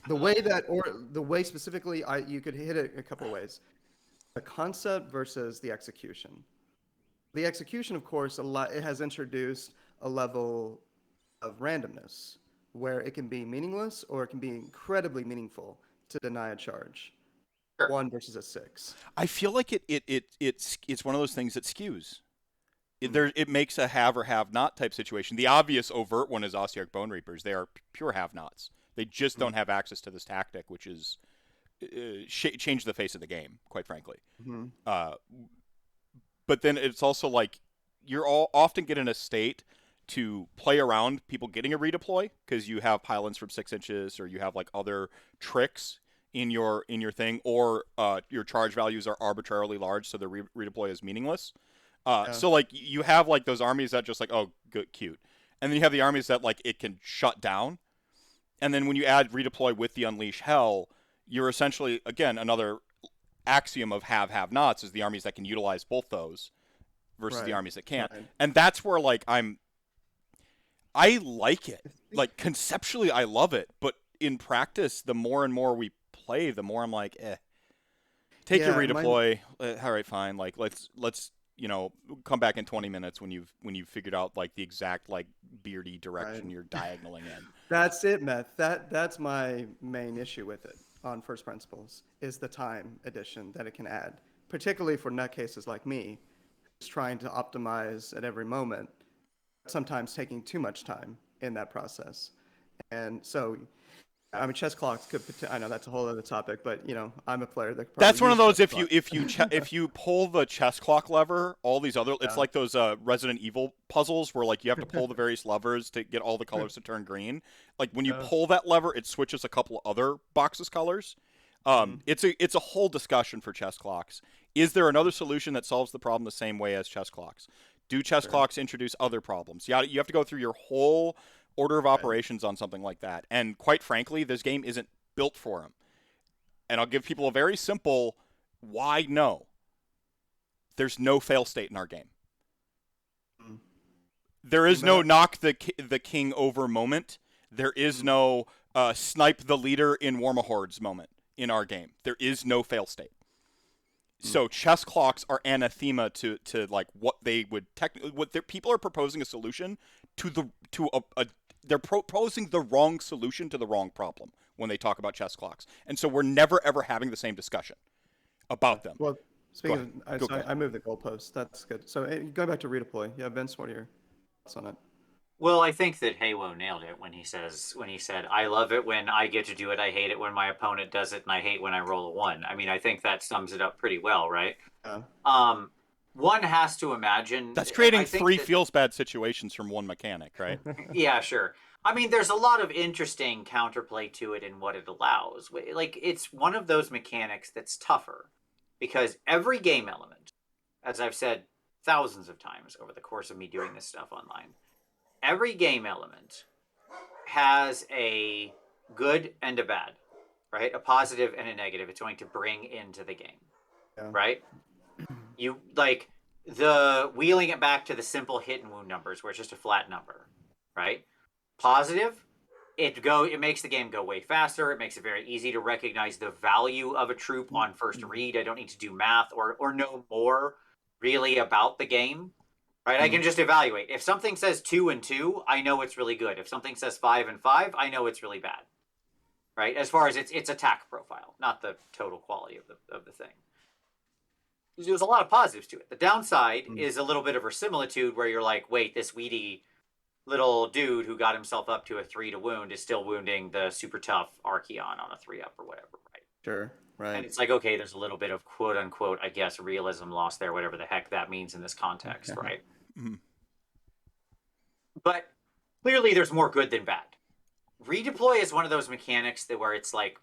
The way specifically, you could hit it a couple ways. The concept versus the execution. The execution, of course, it has introduced a level of randomness where it can be meaningless or it can be incredibly meaningful to deny a charge. Sure. 1 versus a 6. I feel like it's one of those things that skews. It makes a have or have not type situation. The obvious overt one is Ossiarch Bone Reapers. They are pure have nots. They just don't have access to this tactic, which is change the face of the game, quite frankly. But then it's also like you're all often get in a state to play around people getting a redeploy because you have pylons from 6 inches or you have like other tricks in your thing, or your charge values are arbitrarily large, so the redeploy is meaningless. So like you have like those armies that just like, oh, good, cute, and then you have the armies that like it can shut down. And then when you add redeploy with the unleash hell, you're essentially, again, another axiom of have nots is the armies that can utilize both those versus the armies that can't. And that's where like I like it. Like conceptually I love it, but in practice the more and more we play, the more I'm like, take your redeploy. All right, fine. Like let's come back in 20 minutes when you've figured out like the exact like beardy direction you're diagonaling in. That's it, Meth. That's my main issue with it on first principles is the time addition that it can add, particularly for nutcases like me, who's trying to optimize at every moment, sometimes taking too much time in that process. And so, I mean, chess clocks could. I know that's a whole other topic, but I'm a player that. That's one of those. If you pull the chess clock lever, all these other. It's like those Resident Evil puzzles where like you have to pull the various levers to get all the colors to turn green. Like when you pull that lever, it switches a couple other boxes colors. It's a whole discussion for chess clocks. Is there another solution that solves the problem the same way as chess clocks? Do chess clocks introduce other problems? Yeah, you have to go through your whole order of operations on something like that. And quite frankly, this game isn't built for them. And I'll give people a very simple why no. There's no fail state in our game. There is no knock the king over moment. There is no snipe the leader in Warmahordes moment in our game. There is no fail state. So chess clocks are anathema to like what they would people are proposing a solution to they're proposing the wrong solution to the wrong problem when they talk about chess clocks. And so we're never ever having the same discussion about them. Well, speaking of, I moved the goalpost. That's good. So going back to redeploy. Yeah, Vince, what are your thoughts on it? Well, I think that Halo nailed it when he said, I love it when I get to do it. I hate it when my opponent does it, and I hate when I roll a 1. I mean, I think that sums it up pretty well, right? One has to imagine that's creating 3 feels bad situations from one mechanic, right? Yeah, sure. I mean, there's a lot of interesting counterplay to it in what it allows. Like, it's one of those mechanics that's tougher because every game element, as I've said thousands of times over the course of me doing this stuff online, every game element has a good and a bad, right? A positive and a negative. It's going to bring into the game, right? You like the wheeling it back to the simple hit and wound numbers, where it's just a flat number, right? Positive, it makes the game go way faster. It makes it very easy to recognize the value of a troop on first read. I don't need to do math or know more really about the game, right? I can just evaluate. If something says 2 and 2, I know it's really good. If something says 5 and 5, I know it's really bad, right? As far as its attack profile, not the total quality of the thing. There's a lot of positives to it. The downside is a little bit of verisimilitude where you're like, wait, this weedy little dude who got himself up to a 3 to wound is still wounding the super tough Archeon on a 3 up or whatever, right? Sure, right. And it's like, okay, there's a little bit of quote unquote, I guess, realism lost there, whatever the heck that means in this context, right? But clearly there's more good than bad. Redeploy is one of those mechanics that where it's like,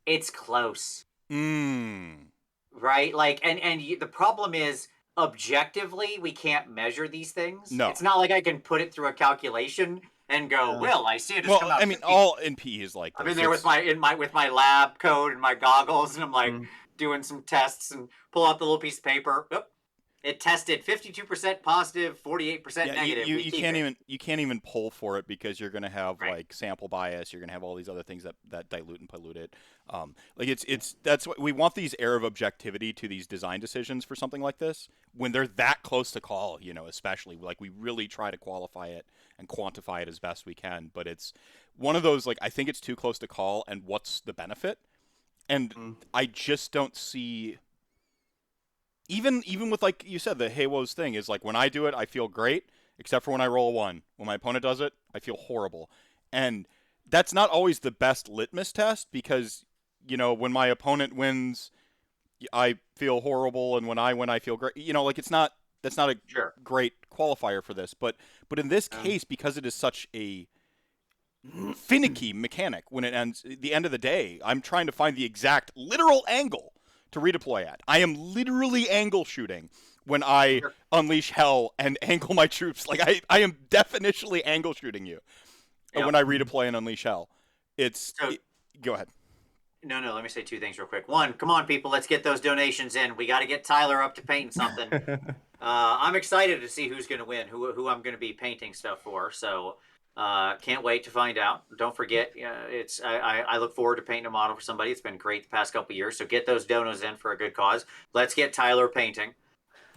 it's close. Right? Like, and the problem is, objectively, we can't measure these things. No. It's not like I can put it through a calculation and go, well, I see it. Well, I mean, all NP is like this. I'm in there with my lab code and my goggles, and I'm like doing some tests and pull out the little piece of paper. Oop. It tested 52% positive, 48% negative. You can't even pull for it because you're going to have like sample bias. You're going to have all these other things that dilute and pollute it. That's what we want, these air of objectivity to these design decisions for something like this when they're that close to call. Especially like we really try to qualify it and quantify it as best we can. But it's one of those like I think it's too close to call. And what's the benefit? And I just don't see. Even with, like you said, the Hey Woes thing is like when I do it, I feel great, except for when I roll a 1. When my opponent does it, I feel horrible. And that's not always the best litmus test because, when my opponent wins, I feel horrible. And when I win, I feel great. Like that's not a great qualifier for this. But in this case, because it is such a finicky mechanic when it ends, at the end of the day, I'm trying to find the exact literal angle to redeploy at. I am literally angle shooting when I unleash hell and angle my troops. Like I am definitionally angle shooting you when I redeploy and unleash hell. Go ahead. No, let me say 2 things real quick. 1, come on, people, let's get those donations in. We got to get Tyler up to painting something. I'm excited to see who's going to win, who I'm going to be painting stuff for. So can't wait to find out. Don't forget, I look forward to painting a model for somebody. It's been great the past couple of years. So get those donos in for a good cause. Let's get Tyler painting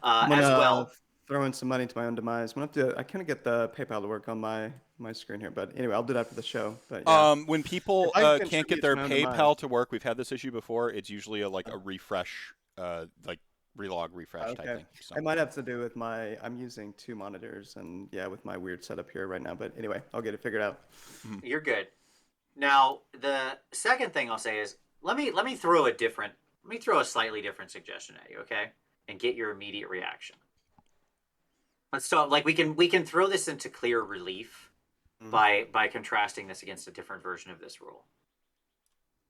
as well. Throw in some money to my own demise. I kind of get the PayPal to work on my screen here, but anyway, I'll do that for the show. But yeah. When people can't get their PayPal to work, we've had this issue before. It's usually a refresh, relog refresh type thing. So. It might have to do with I'm using 2 monitors and with my weird setup here right now. But anyway, I'll get it figured out. You're good. Now, the second thing I'll say is let me throw a slightly different suggestion at you, okay? And get your immediate reaction. Let's talk. Like we can throw this into clear relief by contrasting this against a different version of this rule.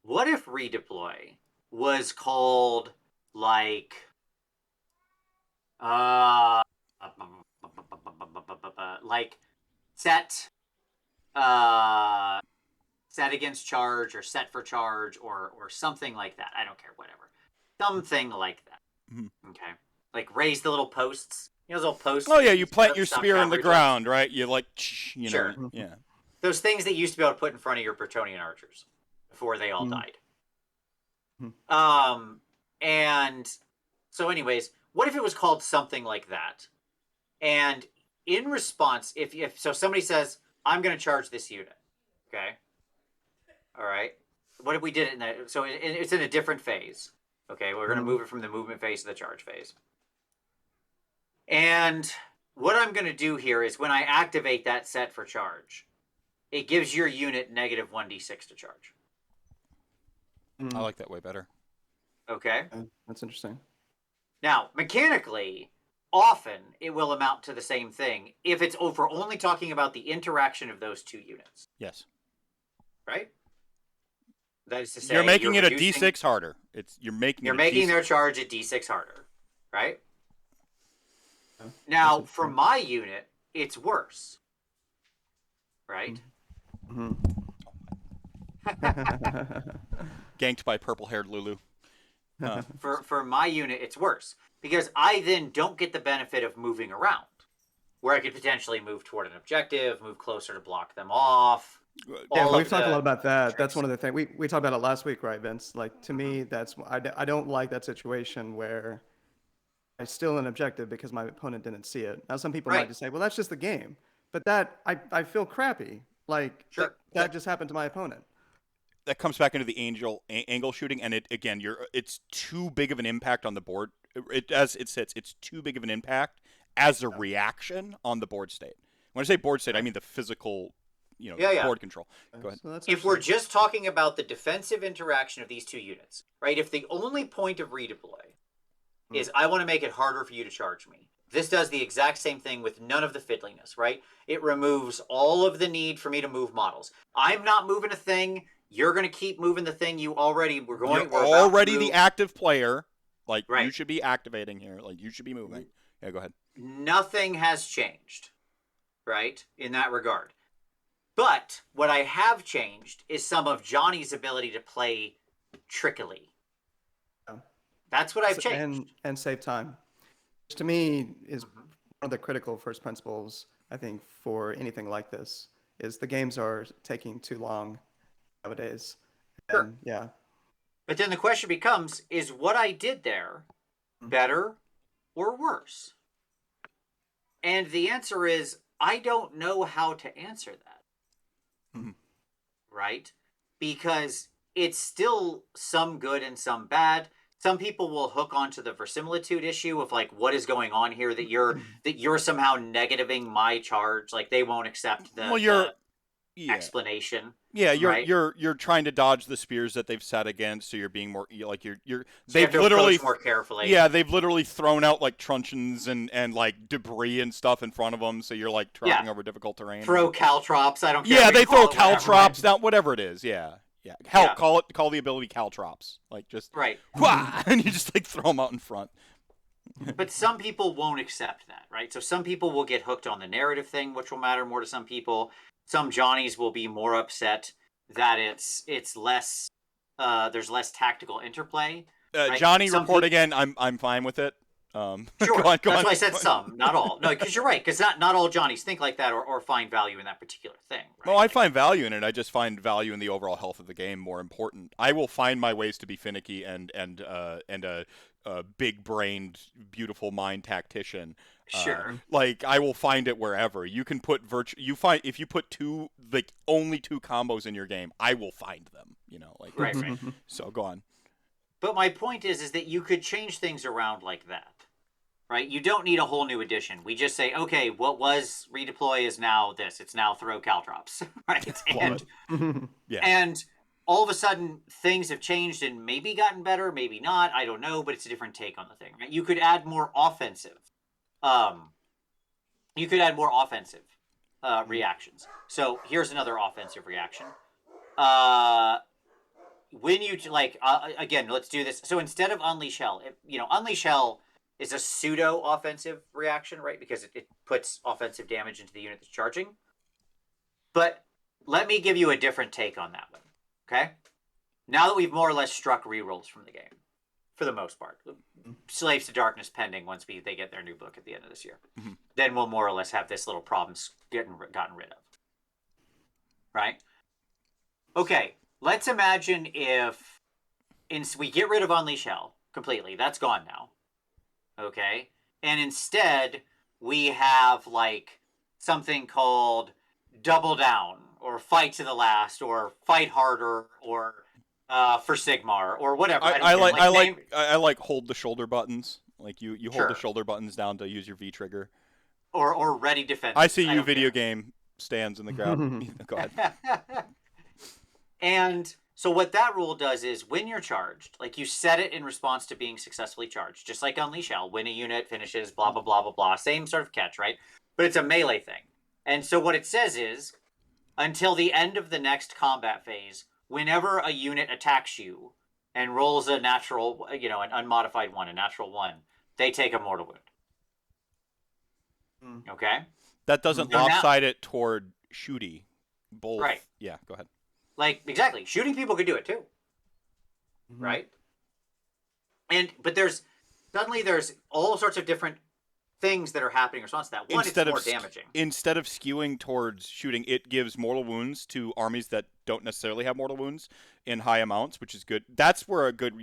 What if redeploy was called like set against charge or set for charge or something like that. I don't care, whatever. Something like that. Okay. Like raise the little posts. Those little posts. Oh yeah, you plant your spear in the ground, right? You Sure. Yeah. Those things that you used to be able to put in front of your Bretonnian archers before they all died. And so anyways, what if it was called something like that? And in response, if somebody says, I'm going to charge this unit. Okay. All right. What if we did it in that? So it's in a different phase. Okay. We're going to move it from the movement phase to the charge phase. And what I'm going to do here is when I activate that set for charge, it gives your unit negative 1d6 to charge. I like that way better. Okay. That's interesting. Now, mechanically, often it will amount to the same thing if it's over only talking about the interaction of those 2 units. Yes. Right? That is to say, you're making it a d6 harder. You're making their charge a d6 harder. right? Yeah, Now, that's for true. my unit, it's worse, right? Mhm. Ganked by purple-haired Lulu. For my unit, it's worse because I then don't get the benefit of moving around, where I could potentially move toward an objective, move closer to block them off. Yeah, All we've of talked a lot the about that. That's tricks. one of the things we talked about it last week, right, Vince? Like to me, I don't like that situation where I steal an objective because my opponent didn't see it. Now, some people might Right. just say, "Well, that's just the game," but that I feel crappy. Like Sure. that just happened to my opponent. That comes back into the angle shooting, and it's too big of an impact on the board. As it sits, it's too big of an impact as a reaction on the board state. When I say board state, I Right. mean the physical, Yeah. board control. Go ahead. So that's If we're actually just talking about the defensive interaction of these two units, right? If the only point of redeploy is I want to make it harder for you to charge me, this does the exact same thing with none of the fiddliness, right? It removes all of the need for me to move models. I'm not moving a thing. You're going to keep moving the thing you already were going. You're We're about to already move. the active player. Like, you Right. should be activating here. Like, you should be moving. Yeah, go ahead. Nothing has changed, right? In that regard. But what I have changed is some of Johnny's ability to play trickily. Yeah. That's what I've changed. and save time, which to me is one of the critical first principles. I think for anything like this is the games are taking too long nowadays. Sure. And yeah, But then the question becomes, is what I did there better or worse? And the answer is, I don't know how to answer that. Mhm. Right? Because it's still some good and some bad. Some people will hook onto the verisimilitude issue of like, what is going on here that you're somehow negativing my charge. Like they won't accept Well, the yeah. explanation. Yeah, right? you're trying to dodge the spears that they've set against, so you're being more like So you they've have to literally approach more carefully. yeah, they've literally thrown out like truncheons and like debris and stuff in front of them, so you're like trudging over difficult terrain. Throw caltrops. I don't care. Yeah, what they you call throw it, whatever. caltrops down, whatever it is. Yeah, hell, Yeah. call the ability caltrops, like just Right. wah, and you just like throw them out in front. But some people won't accept that, right? So some people will get hooked on the narrative thing, which will matter more to some people. Some Johnnies will be more upset that it's less there's less tactical interplay. Right? Johnny, Some report peop- again. I'm fine with it. Sure. Go on. That's why I said some, not all. No, because you're right. Because not all Johnnies think like that or find value in that particular thing. Right? Well, I find value in it. I just find value in the overall health of the game more important. I will find my ways to be finicky and a big-brained, beautiful mind tactician. Sure. Like I will find it wherever. You can put if you put only two combos in your game, I will find them. Right. So go on. But my point is that you could change things around like that. Right? You don't need a whole new edition. We just say, okay, what was redeploy is now this. It's now throw caltrops. Right? Yeah. And all of a sudden things have changed and maybe gotten better, maybe not. I don't know, but it's a different take on the thing. Right? You could add more offensive. Reactions. So here's another offensive reaction. When you again, let's do this. So instead of Unleash Hell, Unleash Hell is a pseudo offensive reaction, right? Because it puts offensive damage into the unit that's charging. But let me give you a different take on that one. Okay? Now that we've more or less struck rerolls from the game, for the most part, Slaves to Darkness pending once they get their new book at the end of this year, then we'll more or less have this little problem gotten rid of. Right? Okay, let's imagine if we get rid of Unleash Hell completely. That's gone now. Okay? And instead, we have like something called Double Down or Fight to the Last or Fight Harder or for Sigmar or whatever. I like hold the shoulder buttons. Like you hold the shoulder buttons down to use your V trigger. Or ready defense. I see you video game stands in the ground. Go ahead. And so what that rule does is when you're charged, like you set it in response to being successfully charged, just like Unleash Hell, when a unit finishes, blah, blah, blah, blah, blah. Same sort of catch, right? But it's a melee thing. And so what it says is, until the end of the next combat phase, whenever a unit attacks you and rolls a natural, an unmodified one, a natural one, they take a mortal wound. Okay? That doesn't So now- lopside it toward shooty. Both. Right. Yeah, go ahead. Like, exactly. Shooting people could do it too. Right? But there's all sorts of different things that are happening in response to that. One, it's more damaging. Instead of skewing towards shooting, it gives mortal wounds to armies that don't necessarily have mortal wounds in high amounts, which is good. That's where a good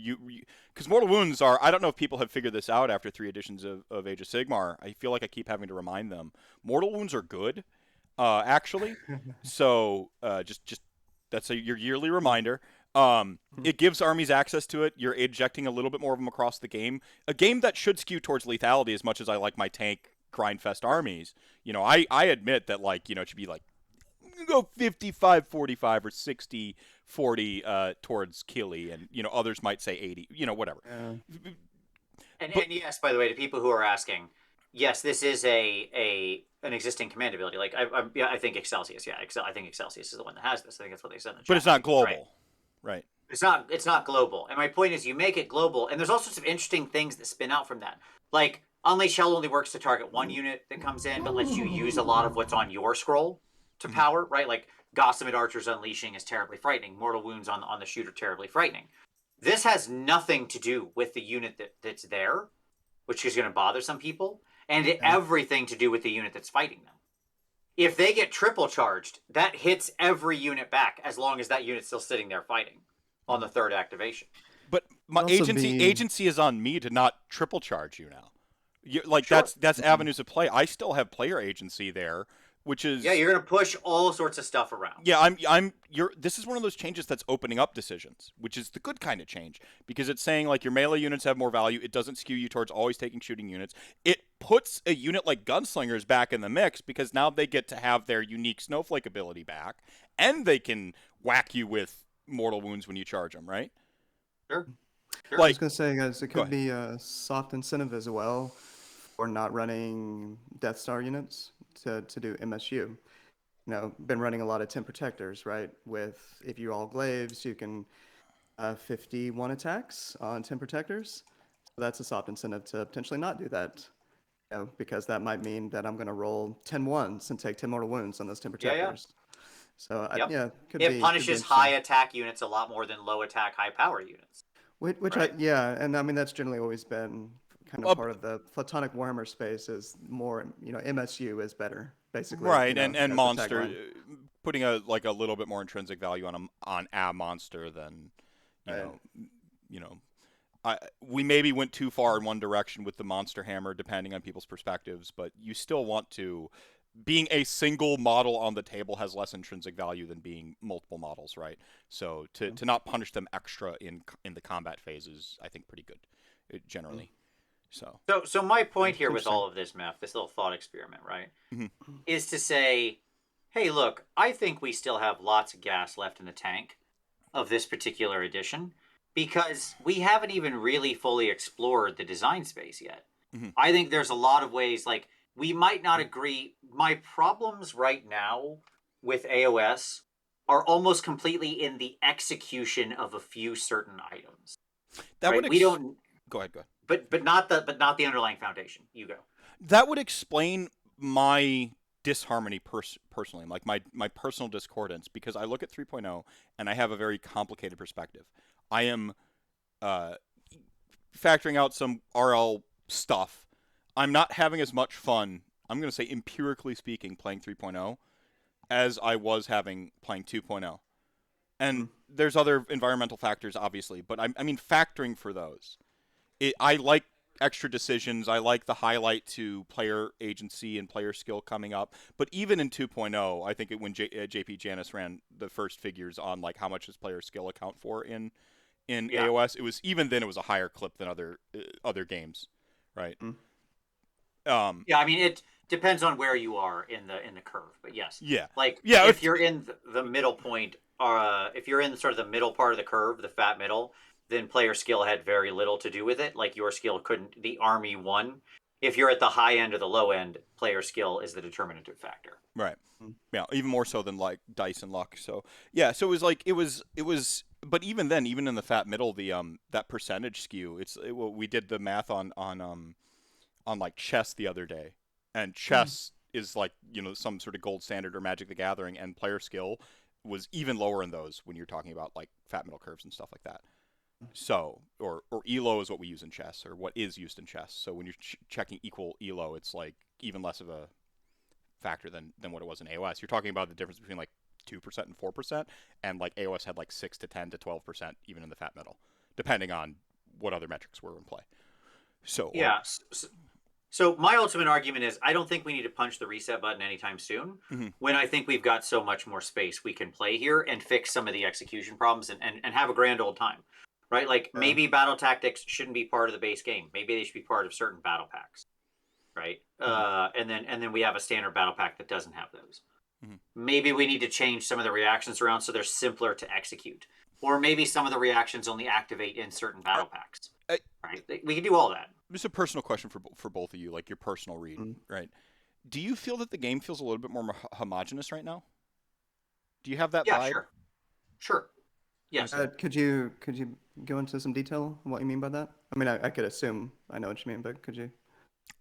because mortal wounds are. I don't know if people have figured this out after 3 editions of Age of Sigmar. I feel like I keep having to remind them. Mortal wounds are good, actually. So just that's your yearly reminder. It gives armies access to it. You're ejecting a little bit more of them across the game. A game that should skew towards lethality as much as I like my tank grindfest armies. You know, I admit that, like, you know, it should be like, go 55-45 or 60-40 towards killy, and, you know, others might say 80, you know, whatever. And yes, by the way, to people who are asking, yes, this is an existing command ability. Like, I think Excelsius, I think Excelsius is the one that has this. I think that's what they said in the chat. But it's not global. Right. It's not global. And my point is, you make it global, and there's all sorts of interesting things that spin out from that. Like, Unleash Hell only works to target one unit that comes in, but lets you use a lot of what's on your scroll to power, right? Like, Gossamed Archers Unleashing is terribly frightening. Mortal Wounds on the shooter, terribly frightening. This has nothing to do with the unit that's there, which is going to bother some people, and everything to do with the unit that's fighting them. If they get triple charged, that hits every unit back as long as that unit's still sitting there fighting on the third activation. But my agency is on me to not triple charge you now. Sure. That's avenues of play. I still have player agency there, which is you're gonna push all sorts of stuff around. Yeah, this is one of those changes that's opening up decisions, which is the good kind of change, because it's saying, like, your melee units have more value. It doesn't skew you towards always taking shooting units. It puts a unit like Gunslingers back in the mix, because now they get to have their unique Snowflake ability back, and they can whack you with mortal wounds when you charge them, right? Sure. I was going to say, guys, it could be a soft incentive as well for not running Death Star units to do MSU. You know, been running a lot of 10 protectors, right? With, if you all glaives, you can 51 attacks on 10 protectors. So that's a soft incentive to potentially not do that. You know, because that might mean that I'm going to roll 10 ones and take 10 mortal wounds on those 10 protectors. So it punishes high attack units a lot more than low attack, high power units. Which right? And I mean, that's generally always been kind of part of the platonic Warhammer space, is more, you know, MSU is better, basically. Right, you know, and monster, putting a little bit more intrinsic value on a monster than, you know, we maybe went too far in one direction with the monster hammer, depending on people's perspectives, but you still want to. Being a single model on the table has less intrinsic value than being multiple models, right? So to not punish them extra in the combat phase is, I think, pretty good, generally. So my point here with all of this, Meph, this little thought experiment, right, is to say, hey, look, I think we still have lots of gas left in the tank of this particular edition, because we haven't even really fully explored the design space yet. I think there's a lot of ways, like, we might not agree. My problems right now with AOS are almost completely in the execution of a few certain items. We don't. Go ahead. But not the underlying foundation. You go. That would explain my disharmony personally, like my personal discordance, because I look at 3.0 and I have a very complicated perspective. I am factoring out some RL stuff. I'm not having as much fun, I'm going to say empirically speaking, playing 3.0 as I was having playing 2.0. And there's other environmental factors, obviously, but I mean, factoring for those. I like extra decisions. I like the highlight to player agency and player skill coming up. But even in 2.0, I think when JP Janis ran the first figures on, like, how much does player skill account for in AOS, it was, even then, it was a higher clip than other games, right? I mean, it depends on where you are in the curve, but yes. If you're in the middle point, if you're in sort of the middle part of the curve, the fat middle, then player skill had very little to do with it. Like, your skill couldn't, the army won. If you're at the high end or the low end, player skill is the determinative factor. Right. Yeah, even more so than, like, dice and luck. So so it was like it was. But even then, even in the fat middle, the that percentage skew, we did the math on on like chess the other day, and chess is like, you know, some sort of gold standard or Magic the Gathering, and player skill was even lower in those when you're talking about like fat middle curves and stuff like that. So, or elo is what we use in chess, or what is used in chess. So when you're checking equal elo, it's like even less of a factor than what it was in AOS. You're talking about the difference between like 2% and 4%, and like AOS had like 6 to 10 to 12% even in the fat middle, depending on what other metrics were in play. So yeah. So my ultimate argument is I don't think we need to punch the reset button anytime soon. When I think we've got so much more space we can play here and fix some of the execution problems and have a grand old time. Right? Like maybe battle tactics shouldn't be part of the base game. Maybe they should be part of certain battle packs. Right? And then we have a standard battle pack that doesn't have those. Maybe we need to change some of the reactions around so they're simpler to execute. Or maybe some of the reactions only activate in certain battle packs. Right? We can do all that. This is a personal question for both of you, like your personal read, right? Do you feel that the game feels a little bit more homogenous right now? Do you have that vibe? Yeah, sure. Yes. Could you go into some detail on what you mean by that? I mean, I could assume I know what you mean, but could you?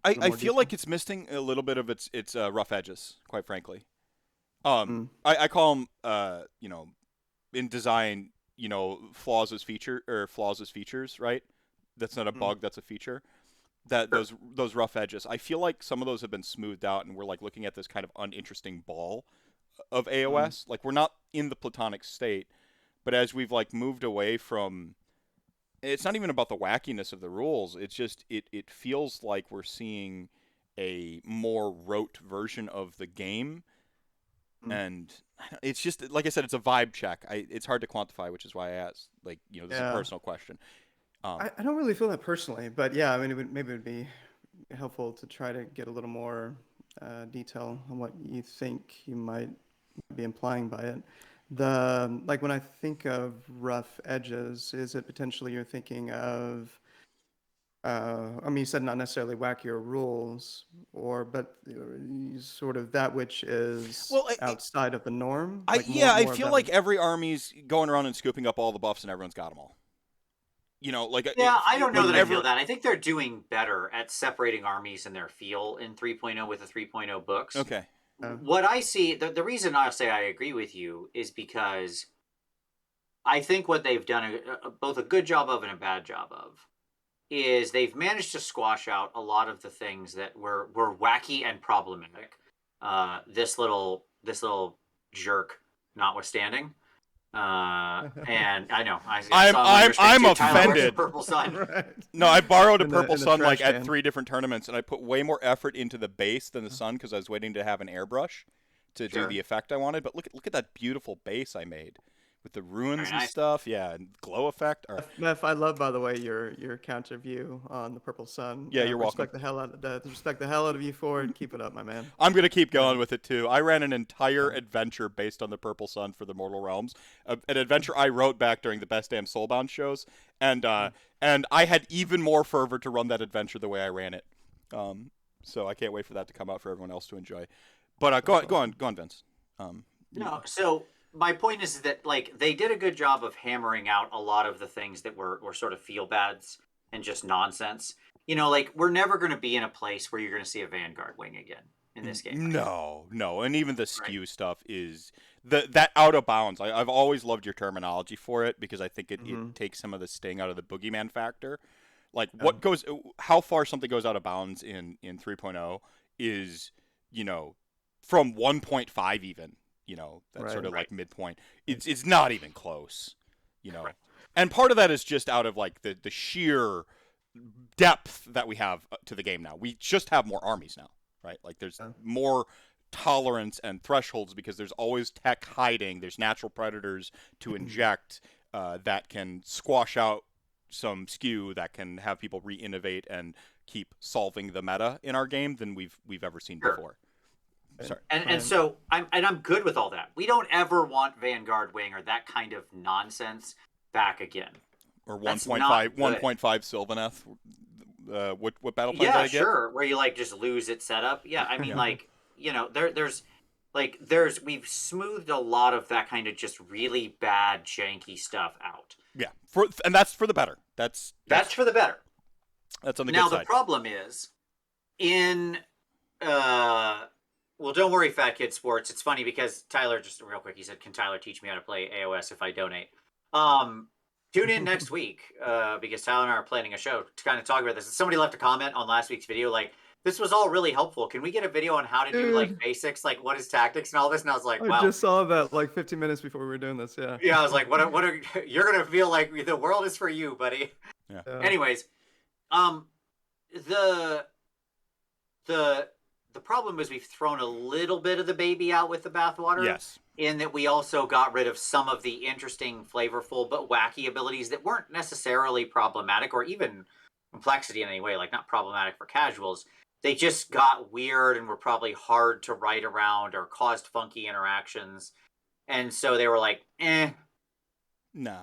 I feel like it's missing a little bit of its rough edges, quite frankly. I call them, you know, in design, you know, flaws as features, right? That's not a bug, that's a feature. That those rough edges, I feel like some of those have been smoothed out, and we're like looking at this kind of uninteresting ball of AOS. Like we're not in the platonic state, but as we've like moved away from, it's not even about the wackiness of the rules. It's just it feels like we're seeing a more rote version of the game, and it's just like I said, it's a vibe check. It's hard to quantify, which is why I asked. Like, you know, this is a personal question. I don't really feel that personally, but yeah, I mean, maybe it would be helpful to try to get a little more detail on what you think you might be implying by it. Like when I think of rough edges, is it potentially you're thinking of? I mean, you said not necessarily wackier rules, but sort of that which is outside of the norm. I feel like every army's going around and scooping up all the buffs, and everyone's got them all. You know, like I don't know that I feel that. I think they're doing better at separating armies and their feel in 3.0 with the 3.0 books. Okay. What I see, the reason I'll say I agree with you is because I think what they've done both a good job of and a bad job of is they've managed to squash out a lot of the things that were wacky and problematic. This little jerk notwithstanding. And I know I'm offended. Purple Sun. Right. No, I borrowed a Purple in the Sun like trash at can. 3 different tournaments, and I put way more effort into the base than the sun because I was waiting to have an airbrush to do the effect I wanted. But look at that beautiful base I made with the ruins and stuff. Yeah, and glow effect. Meph, I love, by the way, your counter view on the Purple Sun. Yeah, you're welcome. Respect the hell out of you for it. Keep it up, my man. I'm gonna keep going with it too. I ran an entire adventure based on the Purple Sun for the Mortal Realms, an adventure I wrote back during the Best Damn Soulbound shows, and I had even more fervor to run that adventure the way I ran it. So I can't wait for that to come out for everyone else to enjoy. But go on, Vince. No, so my point is that like they did a good job of hammering out a lot of the things that were sort of feel bads and just nonsense. You know, like we're never going to be in a place where you're going to see a Vanguard wing again in this game. No, and even the skew stuff is that out of bounds. I've always loved your terminology for it because I think it takes some of the sting out of the boogeyman factor. Like how far something goes out of bounds in 3.0 is, you know, from 1.5 even. You know, that's sort of like midpoint. It's not even close, you know. And part of that is just out of like the sheer depth that we have to the game now. We just have more armies now, right? Like there's more tolerance and thresholds because there's always tech hiding. There's natural predators to inject that can squash out some skew, that can have people re-innovate and keep solving the meta in our game than we've ever seen before. Sorry. And so I'm good with all that. We don't ever want Vanguard Wing or that kind of nonsense back again. Or 1.5 Sylvaneth. What battle plan did I get? Yeah, sure. Where you like just lose its setup. Yeah, I mean like, you know, we've smoothed a lot of that kind of just really bad janky stuff out. Yeah. And that's for the better. That's for the better. That's on the good side. Now the problem is in well, don't worry, Fat Kid Sports. It's funny because Tyler, just real quick, he said, "Can Tyler teach me how to play AOS if I donate?" Tune in next week because Tyler and I are planning a show to kind of talk about this. Somebody left a comment on last week's video like, "This was all really helpful. Can we get a video on how to do like Dude. basics, like what is tactics and all this?" And I was like, I "Wow." just saw that like 15 minutes before we were doing this. Yeah. Yeah, I was like, "What? What are you're gonna feel like the world is for you, buddy?" Yeah. Anyways, the the problem is we've thrown a little bit of the baby out with the bathwater. Yes. In that we also got rid of some of the interesting, flavorful, but wacky abilities that weren't necessarily problematic or even complexity in any way, like not problematic for casuals. They just got weird and were probably hard to write around or caused funky interactions. And so they were like, Nah.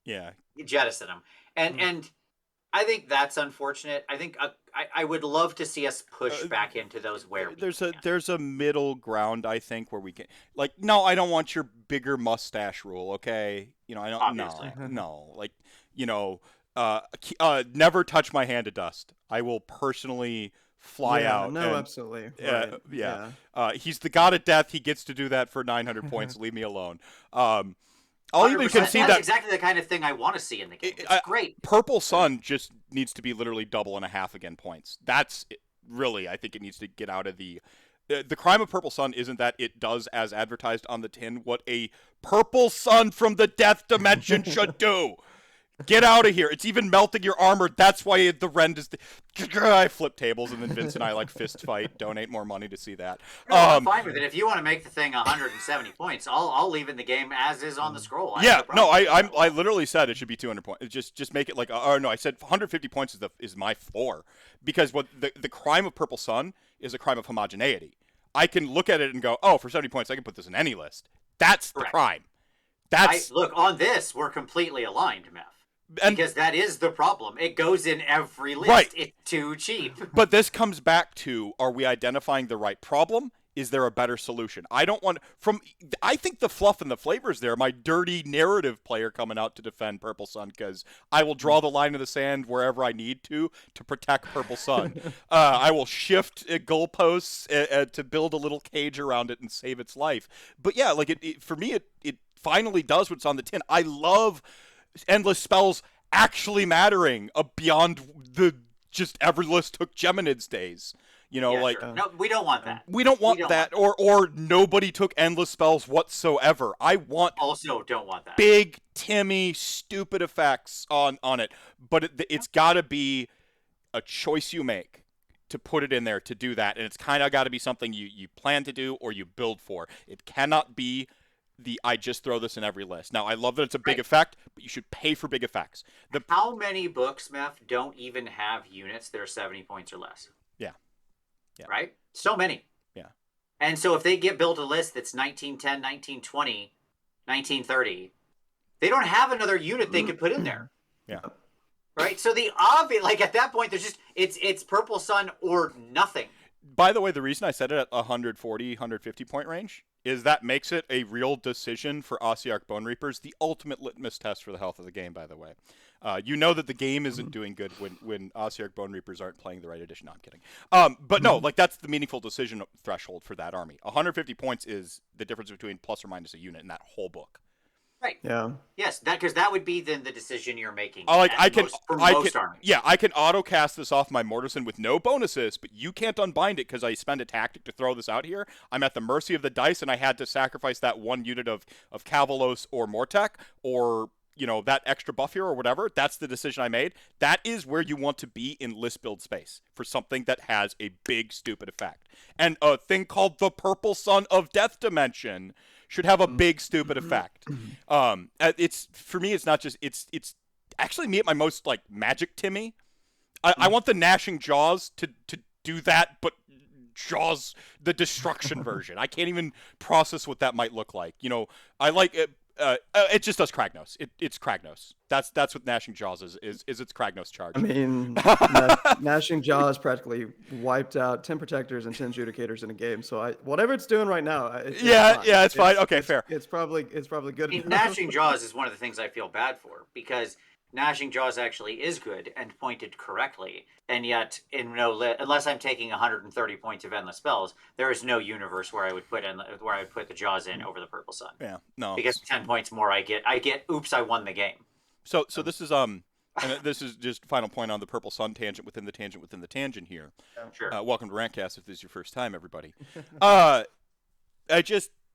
Yeah. jettison them. And I think that's unfortunate. I think I would love to see us push back into those where there's a middle ground, I think, where we can like, no, I don't want your bigger mustache rule, okay? You know, I don't. Obviously. No, like, you know, never touch my hand to dust. I will personally fly out. No, absolutely. Right. Yeah. He's the god of death. He gets to do that for 900 points. Leave me alone. I'll even concede that's that exactly the kind of thing I want to see in the game. It's great. Purple Sun just needs to be literally double and a half again points. That's really, I think it needs to get out of the crime of Purple Sun isn't that it does as advertised on the tin what a Purple Sun from the Death Dimension should do. Get out of here. It's even melting your armor. That's why the rend is... I flip tables, and then Vince and I, like, fist fight. Donate more money to see that. No, I'm fine with it. If you want to make the thing 170 points, I'll leave in the game as is on the scroll. I literally said it should be 200 points. Just make it like... no, I said 150 points is my floor. Because what the crime of Purple Sun is a crime of homogeneity. I can look at it and go, oh, for 70 points, I can put this in any list. That's the crime. Look, on this, we're completely aligned, Meph. Because that is the problem. It goes in every list. Right. It's too cheap. But this comes back to, are we identifying the right problem? Is there a better solution? I think the fluff and the flavors there, my dirty narrative player coming out to defend Purple Sun, because I will draw the line in the sand wherever I need to protect Purple Sun. I will shift goalposts to build a little cage around it and save its life. But yeah, like for me, it finally does what's on the tin. I love endless spells actually mattering beyond the just everless took Geminids days. You know, sure. No, we don't want that. We don't want that, or nobody took endless spells whatsoever. I want also don't want that. Big Timmy stupid effects on it, but it's got to be a choice you make to put it in there to do that, and it's kind of got to be something you plan to do or you build for. It cannot be I just throw this in every list. Now, I love that it's a big effect, but you should pay for big effects. How many books, Meph, don't even have units that are 70 points or less? Yeah. Right? So many. Yeah. And so if they build a list that's 1910, 1920, 1930, they don't have another unit they could put in there. Yeah. Right? So the obvious, like at that point, there's just, it's Purple Sun or nothing. By the way, the reason I said it at 140, 150 point range is that makes it a real decision for Ossiarch Bone Reapers, the ultimate litmus test for the health of the game, by the way. You know that the game isn't doing good when Ossiarch Bone Reapers aren't playing the right edition. No, I'm kidding. But no, like that's the meaningful decision threshold for that army. 150 points is the difference between plus or minus a unit in that whole book. Right. Yeah. Yes, because that would be then the decision you're making. I can armies. Yeah, I can auto cast this off my Mortison with no bonuses, but you can't unbind it because I spend a tactic to throw this out here. I'm at the mercy of the dice, and I had to sacrifice that one unit of Cavalos or Mortek or that extra buff here or whatever. That's the decision I made. That is where you want to be in list build space for something that has a big stupid effect. And a thing called the Purple Sun of Death Dimension should have a big stupid effect. It's for me. It's not just. It's actually me at my most like Magic Timmy. I want the Gnashing Jaws to do that, but Jaws the destruction version. I can't even process what that might look like. I like it. It just does Kragnos. It's Kragnos. That's what Gnashing Jaws is its Kragnos charge. I mean, Gnashing Jaws practically wiped out 10 Protectors and 10 Judicators in a game. So whatever it's doing right now, it's fine. Okay, fair. It's probably good. Gnashing Jaws is one of the things I feel bad for because Gnashing Jaws actually is good and pointed correctly, and yet unless I'm taking 130 points of endless spells, there is no universe where I would put the Jaws in over the Purple Sun. Yeah, no. Because 10 points more, I get. Oops, I won the game. So this is and this is just final point on the Purple Sun tangent within the tangent within the tangent here. Sure. Welcome to Rantcast if this is your first time, everybody.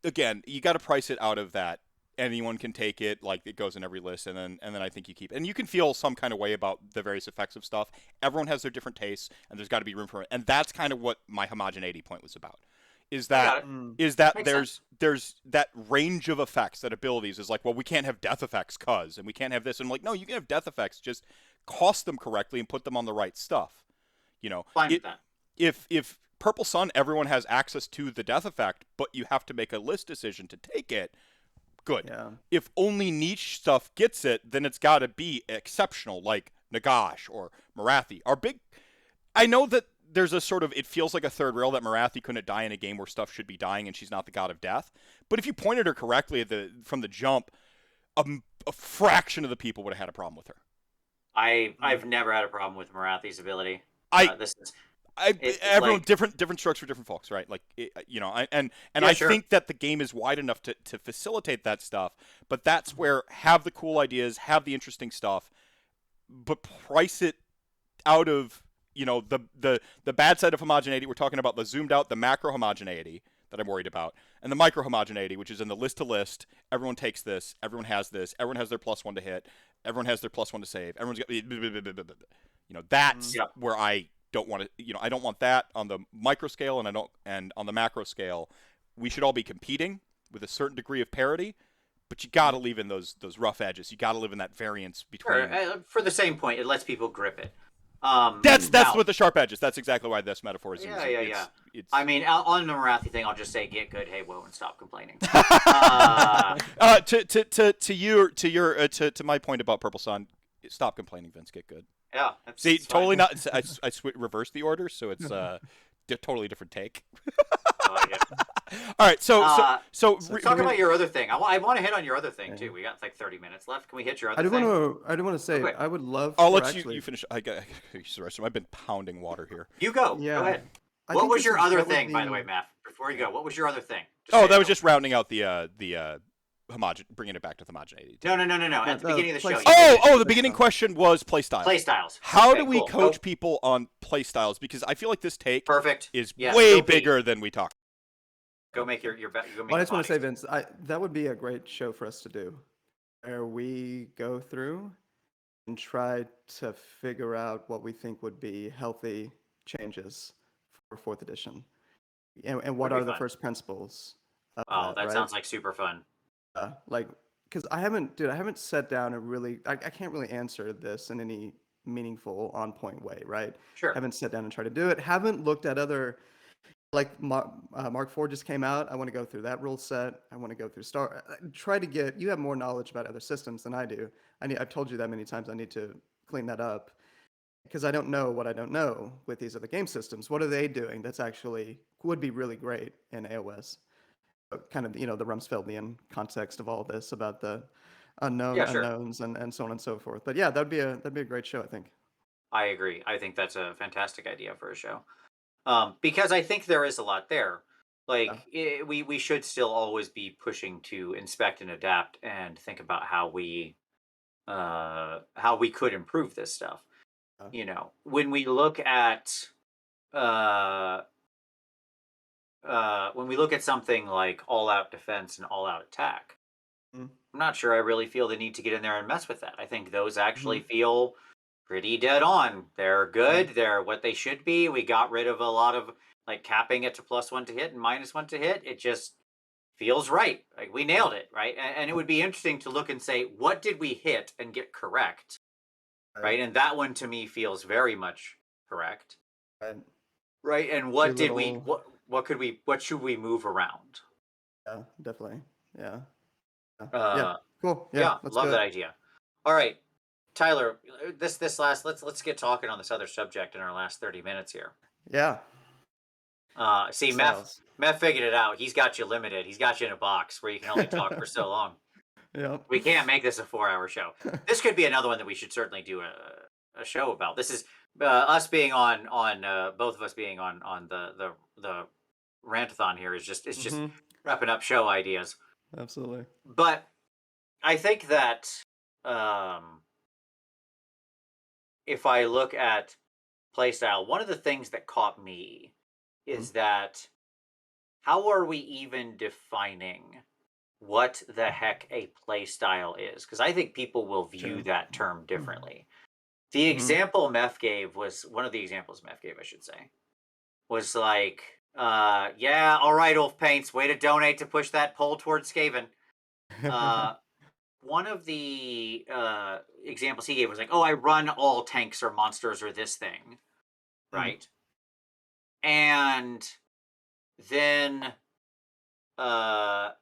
Again, you got to price it out of that. Anyone can take it, like it goes in every list, and then I think you keep it. And you can feel some kind of way about the various effects of stuff. Everyone has their different tastes, and there's got to be room for it. And that's kind of what my homogeneity point was about. Is that there's that range of effects, that abilities is like, well, we can't have death effects and we can't have this. And I'm like, no, you can have death effects, just cost them correctly and put them on the right stuff. Fine with that. If Purple Sun, everyone has access to the death effect, but you have to make a list decision to take it. Good. Yeah. If only niche stuff gets it, then it's got to be exceptional, like Nagash or Marathi. I know that there's a sort of, it feels like a third rail that Marathi couldn't die in a game where stuff should be dying and she's not the god of death. But if you pointed her correctly from the jump, a fraction of the people would have had a problem with her. I've never had a problem with Marathi's ability. Everyone different strokes for different folks, right? Like I sure. think that the game is wide enough to facilitate that stuff, but that's where have the cool ideas, have the interesting stuff, but price it out of the bad side of homogeneity. We're talking about the zoomed out, the macro homogeneity that I'm worried about, and the micro homogeneity, which is in the list to list. Everyone takes this, everyone has this, everyone has their +1 to hit, everyone has their +1 to save, everyone's got that's where I don't want to, I don't want that on the micro scale, and on the macro scale, we should all be competing with a certain degree of parity, but you got to leave in those rough edges. You got to live in that variance between. For the same point, it lets people grip it. That's with the sharp edges. That's exactly why this metaphor is used. Yeah. I mean, on the Marathi thing, I'll just say get good, hey, whoa, and stop complaining. To my point about Purple Sun, stop complaining, Vince. Get good. Yeah. See, totally not. I reversed the order, so it's totally different take. All right, so talk about your other thing. I want to hit on your other thing too. We got like 30 minutes left. Can we hit your other thing? I do want to say I would love. I'll let you finish. I got use the restroom. I've been pounding water here. You go. Yeah. Go ahead. What was your other thing, by the way, Matt? Before you go, what was your other thing? That was just rounding out the bringing it back to the homogeneity. No. At the beginning of the show. The beginning question was playstyles. Playstyles. How do we coach people on playstyles? Because I feel like this take is way bigger than we talked. Go make your bet. I just want to say, Vince, that would be a great show for us to do, where we go through and try to figure out what we think would be healthy changes for 4th edition, and what are the first principles. That sounds like super fun. Because I haven't sat down and really, I can't really answer this in any meaningful, on point way, right? Sure. Haven't sat down and tried to do it. Haven't looked at other, like Mark IV just came out. I want to go through that rule set. I want to go through try to get. You have more knowledge about other systems than I do. I've told you that many times. I need to clean that up because I don't know what I don't know with these other game systems. What are they doing that's actually would be really great in AOS? Kind of, the Rumsfeldian context of all this about the unknowns and so on and so forth. But yeah, that'd be a great show, I think. I agree. I think that's a fantastic idea for a show. Because I think there is a lot there. We should still always be pushing to inspect and adapt and think about how we could improve this stuff. When we look at something like all-out defense and all-out attack, I'm not sure I really feel the need to get in there and mess with that. I think those actually feel pretty dead on. They're good. They're what they should be. We got rid of a lot of capping it to +1 to hit and -1 to hit. It just feels right. Like we nailed it, right? And it would be interesting to look and say, what did we hit and get correct? Right? And that one to me feels very much correct. Right? And what did we what should we move around? Yeah, definitely. Yeah. Cool. Yeah, love that idea. All right. Tyler, let's get talking on this other subject in our last 30 minutes here. Yeah. Meph figured it out. He's got you limited. He's got you in a box where you can only talk for so long. Yeah. We can't make this a 4-hour show. This could be another one that we should certainly do a show about. This is us being on both of us being on the Rantathon here is just wrapping up show ideas. Absolutely. But I think that if I look at Playstyle, one of the things that caught me is that how are we even defining what the heck a playstyle is? Because I think people will view Sure. that term differently. The example Meph gave was one of the examples Meph gave, I should say, was like, yeah, all right, Ulf Paints, way to donate to push that poll towards Skaven. One of the examples he gave was like, oh, I run all tanks or monsters or this thing, right? And then that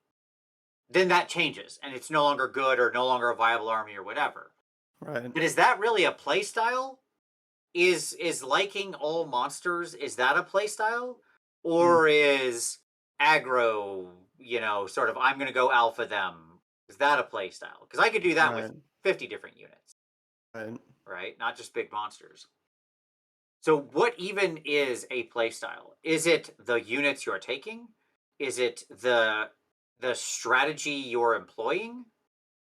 changes and it's no longer good or no longer a viable army or whatever. Right. But is that really a play style? Is liking all monsters, is that a play style? Or is aggro, sort of I'm gonna go alpha them? Is that a play style? Because I could do that with 50 different units. Right? Not just big monsters. So what even is a play style? Is it the units you're taking? Is it the strategy you're employing?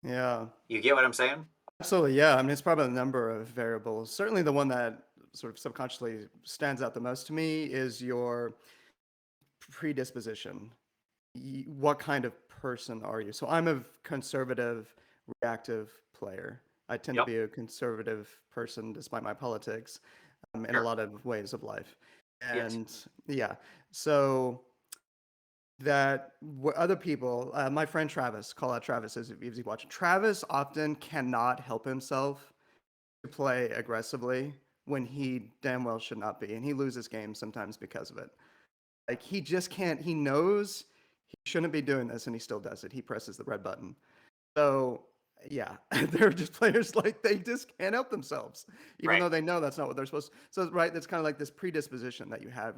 Yeah. You get what I'm saying? Absolutely, yeah. I mean, it's probably a number of variables. Certainly, the one that sort of subconsciously stands out the most to me is your predisposition. What kind of person are you? So I'm a conservative, reactive player. I tend to be a conservative person despite my politics in a lot of ways of life. And yeah, so that other people, my friend Travis, call out Travis if he's watching. Travis often cannot help himself to play aggressively when he damn well should not be, and he loses games sometimes because of it. Like he just can't. He knows he shouldn't be doing this, and he still does it. He presses the red button. So yeah, they're just players like they just can't help themselves, even though they know that's not what they're supposed to. So right, that's kind of like this predisposition that you have.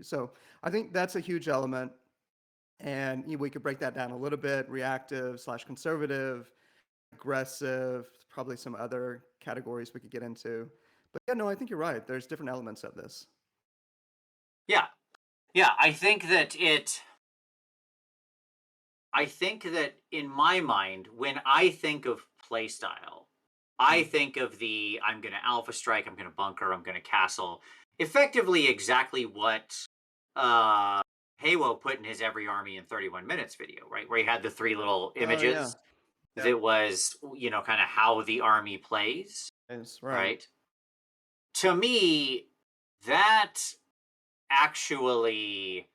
So I think that's a huge element. And we could break that down a little bit: reactive / conservative, aggressive, probably some other categories we could get into. But yeah, no, I think you're right. There's different elements of this. Yeah. Yeah, I think that in my mind, when I think of playstyle, I think of I'm going to alpha strike, I'm going to bunker, I'm going to castle. Effectively exactly what Haywo put in his Every Army in 31 Minutes video, right? Where he had the 3 little images. That was, kind of how the army plays. That's right? To me, that actually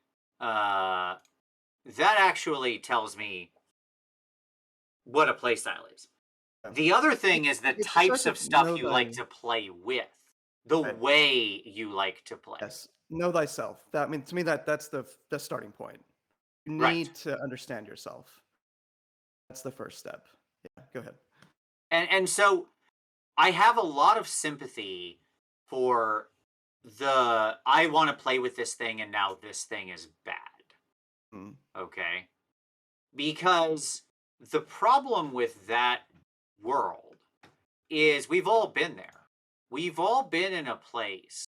tells me what a playstyle is. The other thing is the types of stuff you like to play with, the way you like to play. Yes, know thyself. That means to me that's the starting point. You need to understand yourself. That's the first step. Yeah, go ahead. And so I have a lot of sympathy for I want to play with this thing and now this thing is bad. Okay? Because the problem with that world is we've all been there. We've all been in a place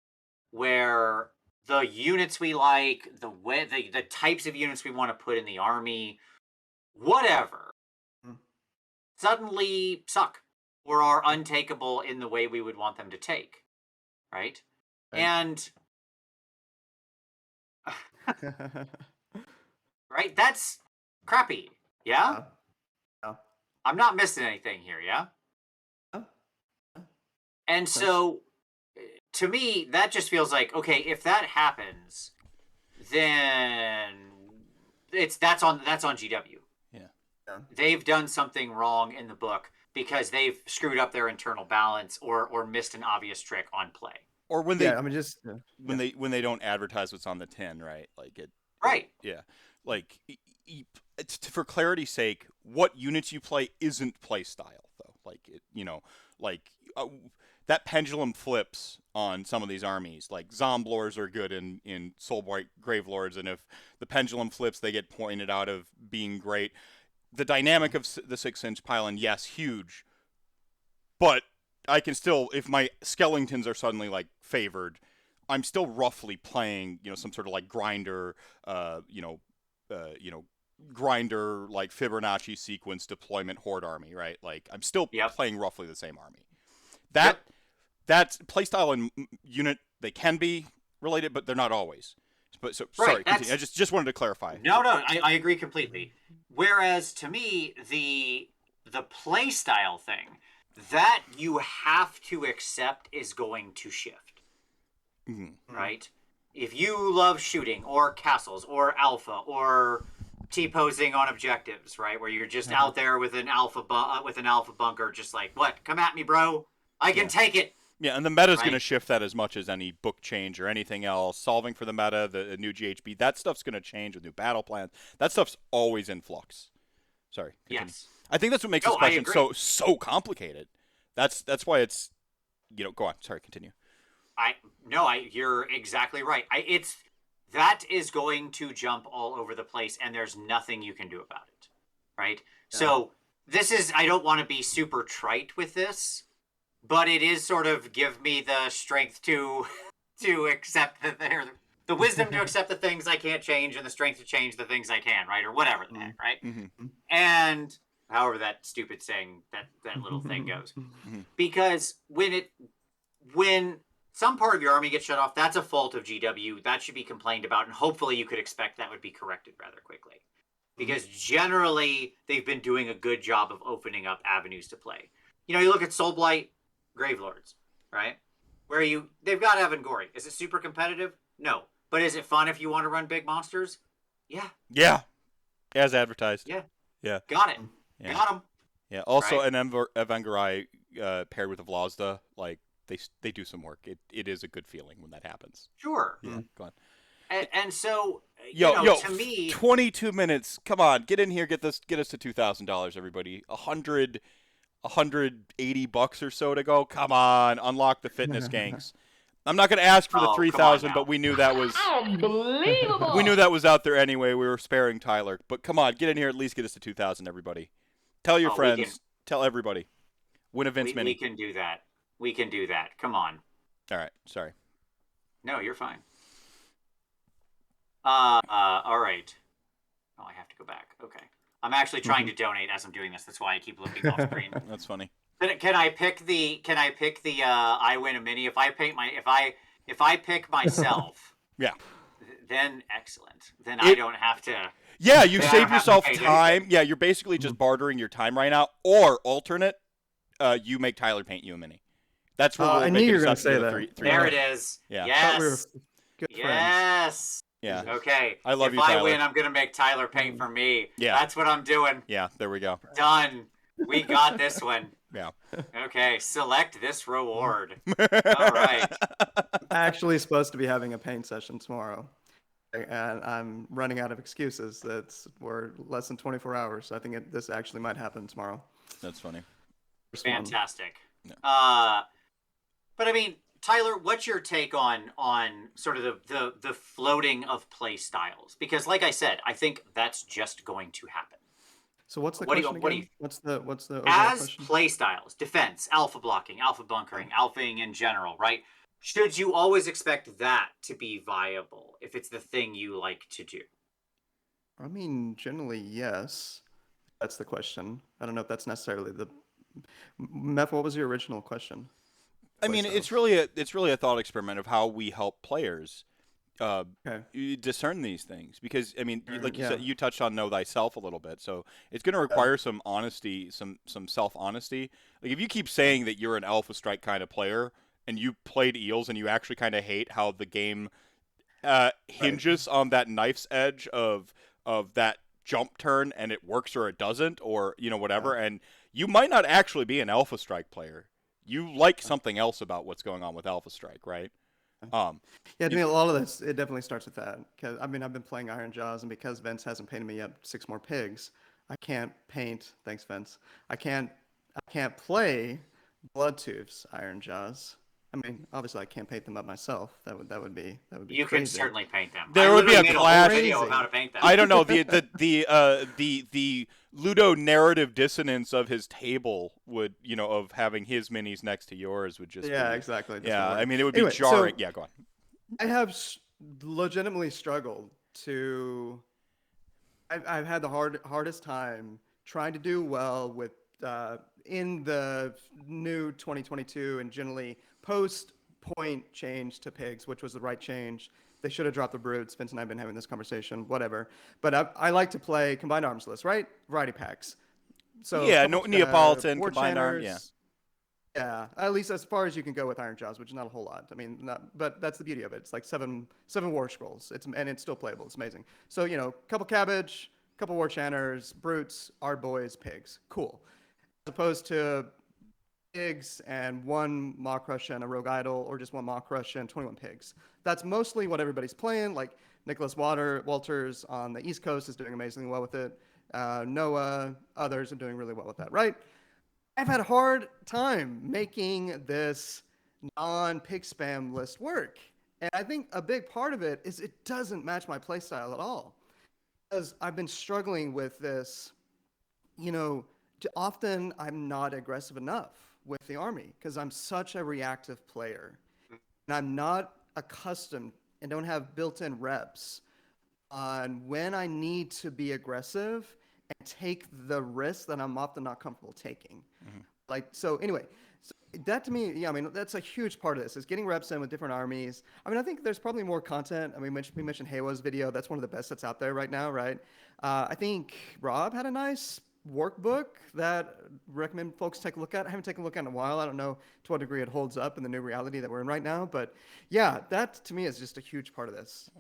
where the units we like, the types of units we want to put in the army, whatever, suddenly suck or are untakeable in the way we would want them to take. Right? And right, that's crappy. Yeah? I'm not missing anything here, yeah? And so to me, that just feels like, okay, if that happens, then that's on GW. Yeah. They've done something wrong in the book because they've screwed up their internal balance or missed an obvious trick on play. Or when they when they don't advertise what's on the tin, right? Like it. Right. Yeah. Like for clarity's sake, what units you play isn't play style though. Like that pendulum flips on some of these armies. Like Zomblors are good in Soulblight Gravelords, and if the pendulum flips, they get pointed out of being great. the dynamic of the 6-inch pylon, yes, huge. But I can still, if my skeletons are suddenly like favored, I'm still roughly playing, some sort of like grinder, grinder like Fibonacci sequence deployment horde army, right? Like I'm still playing roughly the same army. That's playstyle and unit. They can be related, but they're not always. But sorry, continue. I just wanted to clarify. No, I agree completely. Whereas to me, the play style thing that you have to accept is going to shift. Mm-hmm. Right? If you love shooting or castles or alpha or T-posing on objectives, right, where you're just out there with an alpha bunker, just like, what? Come at me, bro. I can take it. Yeah, and the meta's going to shift that as much as any book change or anything else. Solving for the meta, the new GHB, that stuff's going to change with new battle plans. That stuff's always in flux. Sorry. Continue. Yes. I think that's what makes this question so complicated. That's why it's, go on. Sorry, continue. You're exactly right. That is going to jump all over the place, and there's nothing you can do about it, right? Yeah. So I don't want to be super trite with this, but it is sort of give me the strength to accept the wisdom to accept the things I can't change and the strength to change the things I can, right? Or whatever the heck, right? Mm-hmm. And however that stupid saying, that little thing goes. Mm-hmm. Because when some part of your army gets shut off, that's a fault of GW. That should be complained about, and hopefully you could expect that would be corrected rather quickly. Because generally, they've been doing a good job of opening up avenues to play. You look at Soulblight, Gravelords, right? Where they've got Avangori. Is it super competitive? No. But is it fun if you want to run big monsters? Yeah. Yeah. As advertised. Yeah. Yeah. Got it. Yeah. Got them. Yeah. Also, an Avangori paired with a Vlazda, like, they do some work. It is a good feeling when that happens. Sure. Yeah. Go on. And so, to me, 22 minutes. Come on, get in here. Get us to $2,000, everybody. $180 or so to go. Come on, unlock the fitness ganks. I'm not going to ask for the 3,000, but we knew that was unbelievable. We knew that was out there anyway. We were sparing Tyler, but come on, get in here. At least get us to 2,000, everybody. Tell your friends. Tell everybody. Win a Vince Mini. We can do that. We can do that. Come on. All right. Sorry. No, you're fine. All right. Oh, I have to go back. Okay. I'm actually trying to donate as I'm doing this. That's why I keep looking off screen. That's funny. Can I pick the I win a mini? If I pick myself. Yeah. Then excellent. Then I don't have to. Yeah, you save yourself time. Yeah, you're basically just bartering your time right now. Or alternate, you make Tyler paint you a mini. That's where I knew you were going to say that. There it is. Yeah. Yes. We were good yes. Yeah. Okay. I love you, Tyler. Tyler. If I win, I'm going to make Tyler paint for me. Yeah. That's what I'm doing. Yeah, there we go. Done. We got this one. Yeah. Okay, select this reward. All right. I'm actually supposed to be having a paint session tomorrow. And I'm running out of excuses. We're less than 24 hours. So I think this actually might happen tomorrow. That's funny. Fantastic. Yeah. But I mean, Tyler, what's your take on sort of the floating of play styles? Because, like I said, I think that's just going to happen. So what's the question again? What's the as question? Play styles, defense, alpha blocking, alpha bunkering, alphaing in general, right? Should you always expect that to be viable if it's the thing you like to do? I mean, generally, yes. That's the question. I don't know if that's necessarily the. Meph, what was your original question? I mean, it's really a thought experiment of how we help players discern these things. Because I mean, like you said, you touched on know thyself a little bit, so it's going to require some honesty, some self-honesty. Like if you keep saying that you're an Alpha Strike kind of player and you played Eels and you actually kind of hate how the game hinges on that knife's edge of that jump turn and it works or it doesn't, or whatever, and you might not actually be an Alpha Strike player. You like something else about what's going on with Alpha Strike, right? Yeah, I mean, a lot of this, it definitely starts with that. Because I mean, I've been playing Iron Jaws, and because Vince hasn't painted me yet 6 more pigs, I can't paint. Thanks, Vince. I can't play Bloodtooth's Iron Jaws I mean, obviously I can't paint them up myself. That would be You crazy. can certainly paint them. There I would be a literally made clash. whole video of how to paint them. I don't know the Ludo narrative dissonance of his table would of having his minis next to yours would just Yeah, be, exactly. yeah. I mean, it would be Anyway, jarring. so Yeah, go on. I have legitimately struggled to. I've had the hardest time trying to do well with in the new 2022 and generally post point change to pigs, which was the right change. They should have dropped the brutes. Vince and I have been having this conversation, whatever. But I like to play combined arms list, right? Variety packs. So Yeah, Neapolitan, war combined arm, channers, yeah, at least as far as you can go with Iron Jaws, which is not a whole lot. I mean, but that's the beauty of it. It's like seven war scrolls. And it's still playable. It's amazing. So couple cabbage, couple war channers, brutes, art boys, pigs. Cool. As opposed to pigs and one Maw Crush and a rogue idol, or just one Maw Crush and 21 pigs. That's mostly what everybody's playing. Like Nicholas Walters on the East Coast is doing amazingly well with it. Noah, others are doing really well with that, right? I've had a hard time making this non-pig spam list work. And I think a big part of it is it doesn't match my playstyle at all. Because I've been struggling with this, often I'm not aggressive enough with the army because I'm such a reactive player. And I'm not accustomed and don't have built-in reps on when I need to be aggressive and take the risk that I'm often not comfortable taking. So anyway, so that to me, yeah, I mean, that's a huge part of this is getting reps in with different armies. I mean, I think there's probably more content. I mean, we mentioned Haywo's video. That's one of the best that's out there right now, right? I think Rob had a nice workbook that recommend folks take a look at. I haven't taken a look at it in a while. I don't know to what degree it holds up in the new reality that we're in right now. But yeah, that to me is just a huge part of this.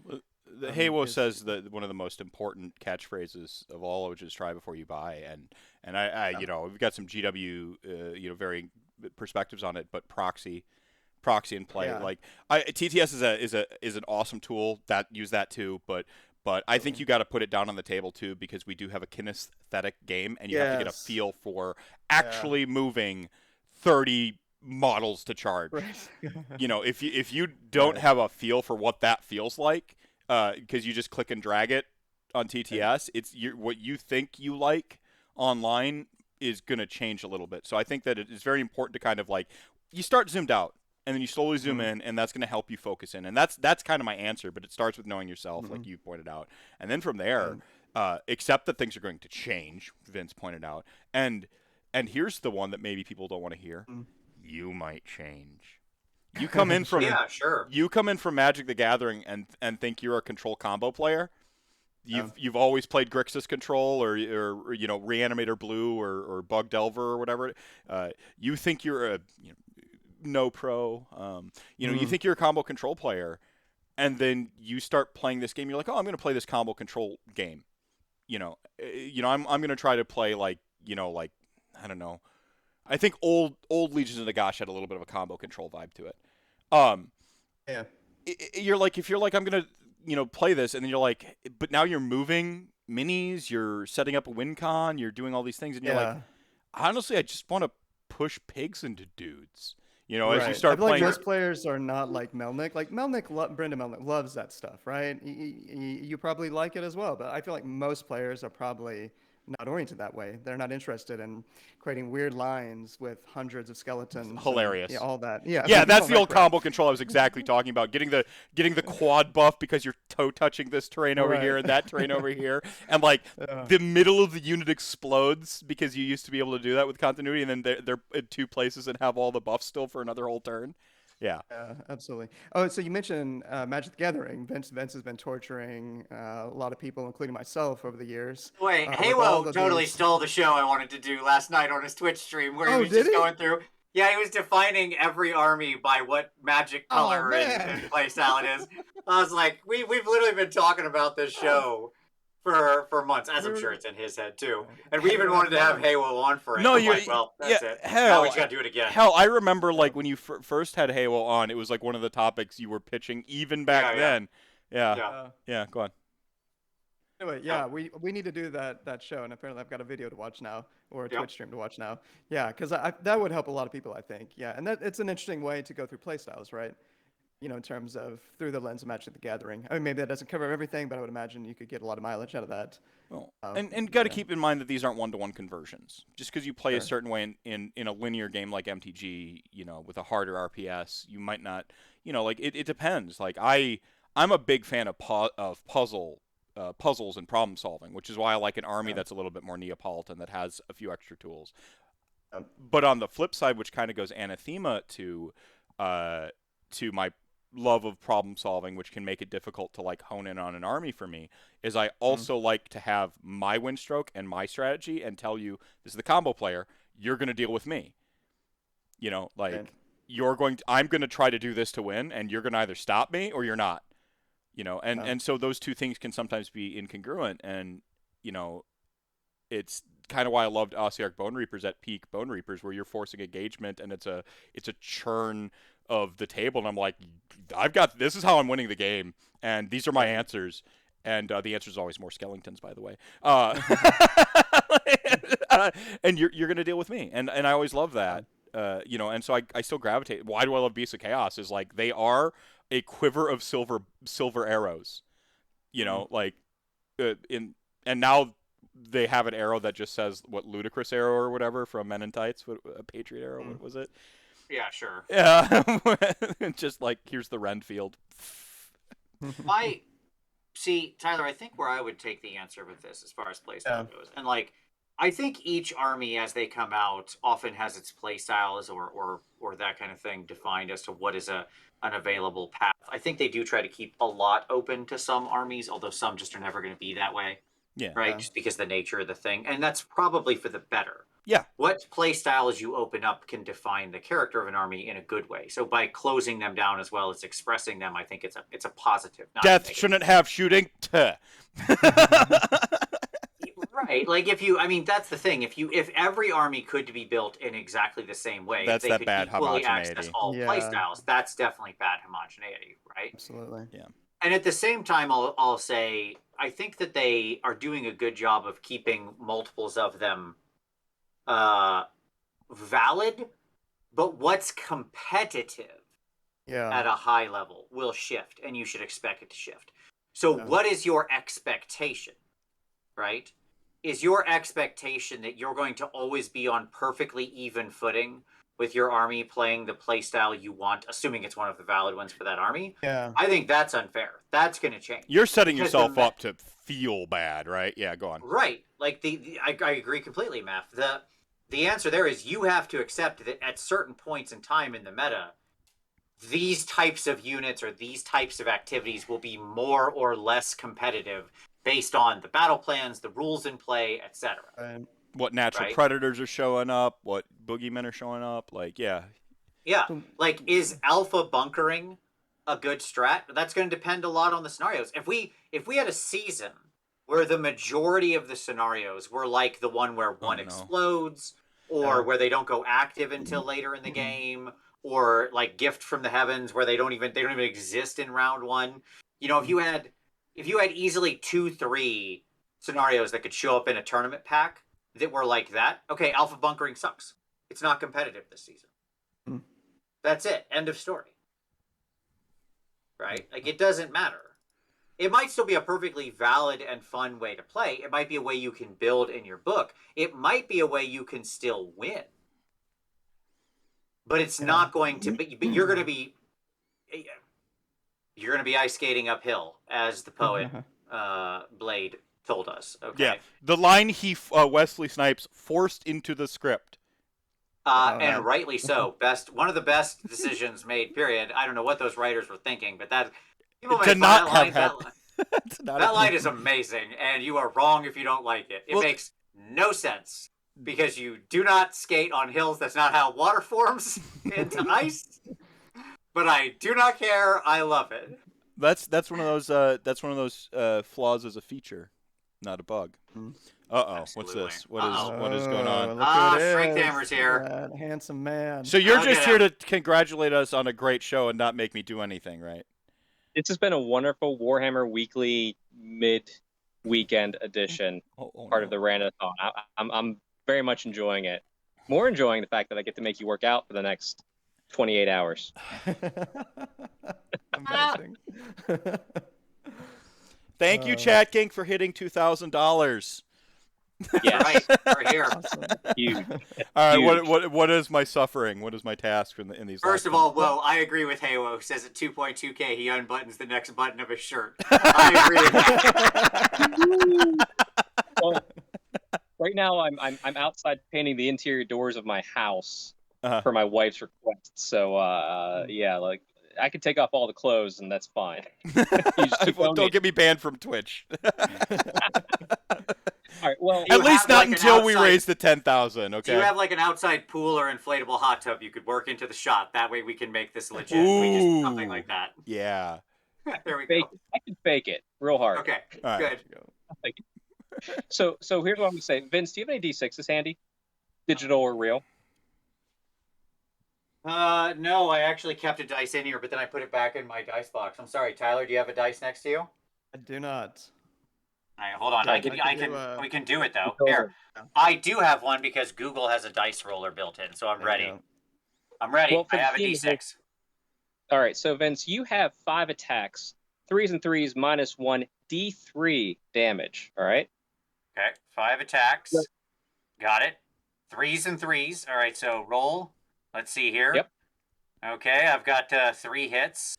Haywo says that one of the most important catchphrases of all, which is "try before you buy," and I we've got some GW varying perspectives on it, but proxy in play. Yeah. Like TTS is an awesome tool that use that too, but I think you got to put it down on the table too because we do have a kinesthetic game, and you have to get a feel for actually moving 30 models to charge. Right. If you don't have a feel for what that feels like. Because you just click and drag it on TTS, it's what you think you like online is going to change a little bit. So I think that it is very important to kind of like you start zoomed out and then you slowly zoom in, and that's going to help you focus in. And that's kind of my answer, but it starts with knowing yourself, like you pointed out, and then from there, accept that things are going to change. Vince pointed out, and here's the one that maybe people don't want to hear: you might change. You come in from You come in from Magic the Gathering and think you're a control combo player. You've always played Grixis control or Reanimator Blue or Bug Delver or whatever. You think you're a no pro. You think you're a combo control player, and then you start playing this game. You're like, oh, I'm going to play this combo control game. I'm going to try to play like I don't know. I think old Legions of Nagash had a little bit of a combo control vibe to it. Yeah. You're like, if you're like, I'm gonna play this, and then you're like, but now you're moving minis, you're setting up a win con, you're doing all these things, and you're like, honestly, I just want to push pigs into dudes. As you start playing. Like most players are not like Melnick. Like Brendan Melnick loves that stuff, right? You probably like it as well, but I feel like most players are probably not oriented that way. They're not interested in creating weird lines with hundreds of skeletons. Hilarious. And, all that. Yeah. Yeah, that's the old combo control I was exactly talking about. Getting the quad buff because you're toe touching this terrain over here and that terrain over here, and like the middle of the unit explodes because you used to be able to do that with continuity, and then they're in two places and have all the buffs still for another whole turn. Yeah. Absolutely. Oh, so you mentioned Magic the Gathering. Vince has been torturing a lot of people, including myself, over the years. Wait, Haywo totally stole the show I wanted to do last night on his Twitch stream where he was just going through. Yeah, he was defining every army by what magic color and playstyle it is. I was like, we've literally been talking about this show for months, as I'm sure it's in his head too. And we even wanted to have Haywo on for it. No, that's it. Hell, now we just gotta do it again. Hell, I remember like when you first had Haywo on, it was like one of the topics you were pitching even back then. Yeah, go on. Anyway, yeah, we need to do that show, and apparently I've got a video to watch now or a Yep. Twitch stream to watch now. Yeah, because that would help a lot of people, I think. Yeah, and it's an interesting way to go through playstyles, right? You know, in terms of through the lens of Magic the Gathering. I mean, maybe that doesn't cover everything, but I would imagine you could get a lot of mileage out of that. Well, and got to yeah. keep in mind that these aren't one-to-one conversions. Just because you play a Sure. certain way in a linear game like MTG, you know, with a harder RPS, you might not, you know, like it depends. Like I'm a big fan of puzzles and problem solving, which is why I like an army Yeah. that's a little bit more Neapolitan that has a few extra tools. Um, But on the flip side, which kind of goes anathema to my love of problem solving, which can make it difficult to like hone in on an army for me, is I also like to have my win stroke and my strategy and tell you this is the combo player, you're going to deal with me. You know, like Right. I'm going to try to do this to win, and you're going to either stop me or you're not. You know, Yeah. and so those two things can sometimes be incongruent, and you know, it's kind of why I loved Ossiarch Bone Reapers at peak Bone Reapers, where you're forcing engagement and it's a churn of the table, and I'm like, this is how I'm winning the game, and these are my answers, and the answer is always more skeletons, by the way. And you're gonna deal with me, and I always love that. You know, and so I still gravitate. Why do I love Beasts of Chaos? Is like they are a quiver of silver arrows. You know, like and now they have an arrow that just says what ludicrous arrow or whatever from Men in Tights, a Patriot arrow. What was it? Yeah, sure. Yeah, just like here's the Renfield. See, Tyler, I think where I would take the answer with this as far as playstyle Yeah. goes, and like, I think each army as they come out often has its playstyles or that kind of thing defined as to what is an available path. I think they do try to keep a lot open to some armies, although some just are never going to be that way. Yeah. Right, Yeah. just because of the nature of the thing, and that's probably for the better. Yeah. What playstyles you open up can define the character of an army in a good way. So by closing them down as well as expressing them, I think it's a positive. Not a Death negative. shouldn't have shooting. Right, like that's the thing. If every army could be built in exactly the same way, That's if they that could bad equally homogeneity. access all Yeah. playstyles, that's definitely bad homogeneity, right? Absolutely. And at the same time, I'll say I think that they are doing a good job of keeping multiples of them valid, but what's competitive Yeah. at a high level will shift, and you should expect it to shift. So, Yeah. what is your expectation, right? Is your expectation that you're going to always be on perfectly even footing with your army playing the playstyle you want, assuming it's one of the valid ones for that army? Yeah. I think that's unfair. That's going to change. You're setting Because yourself the- up to feel bad, right? Yeah, go on. Right. Like I agree completely, Meph. The answer there is you have to accept that at certain points in time in the meta, these types of units or these types of activities will be more or less competitive based on the battle plans, the rules in play, etc. Right. What natural Right. predators are showing up? What boogeymen are showing up? Like, yeah. Yeah. So- Like, is alpha bunkering a good strat? That's going to depend a lot on the scenarios. If we had a season where the majority of the scenarios were like the one where one no. explodes, or Yeah. where they don't go active until later in the game, or like Gift from the Heavens where they don't even exist in round one. You know, if you had easily 2-3 scenarios that could show up in a tournament pack that were like that, okay, alpha bunkering sucks. It's not competitive this season. Mm. That's it. End of story. Right? Like, it doesn't matter. It might still be a perfectly valid and fun way to play. It might be a way you can build in your book. It might be a way you can still win. But it's not going to be, but you're going to be ice skating uphill, as the poet Blade told us. Okay. Yeah. The line Wesley Snipes forced into the script. And rightly so. One of the best decisions made. Period. I don't know what those writers were thinking, but that that line is amazing, and you are wrong if you don't like it. It makes no sense because you do not skate on hills. That's not how water forms into ice. But I do not care. I love it. That's one of those flaws as a feature, not a bug. What's Absolutely. this? What is going on? Look who it Strength is. Hammer's here. That handsome man. So you're Look just at here him. to congratulate us on a great show and not make me do anything, right? This has been a wonderful Warhammer Weekly weekend edition, Oh, part of the Rantathon. I'm very much enjoying it. More enjoying the fact that I get to make you work out for the next 28 hours. Amazing. Thank you, Chat King, for hitting $2,000. Yeah, Right, we're here. Awesome. huge. All right, Huge. what is my suffering? What is my task in these? First last of all, whoa, I agree with Halo, who says at 2.2K he unbuttons the next button of his shirt. I agree with that. Well, right now I'm outside painting the interior doors of my house for my wife's request. So yeah, like I could take off all the clothes and that's fine. You just keep Well, don't donating. get me banned from Twitch. All right, well, At You least have, not like, an until we outside- raise the 10,000. Okay. Do you have like an outside pool or inflatable hot tub you could work into the shot? That way we can make this legit. We just something like that. Yeah. There we fake go. it. I can fake it real hard. Okay, All right. good. So here's what I'm gonna say. Vince, do you have any D6s handy? Digital or real? No, I actually kept a dice in here, but then I put it back in my dice box. I'm sorry, Tyler. Do you have a dice next to you? All I do not. right, hold on. Yeah, I can. We can do it though. Go Here, I do have one because Google has a dice roller built in, so I'm There you ready. go. I'm ready. Well, for I the have a team, D6. All right, so Vince, you have 5 attacks, 3s and 3s, -1 D3 damage. All right. Okay, 5 attacks. Yep. Got it. 3s and 3s. All right, so roll. Let's see here. Yep. Okay, I've got 3 hits.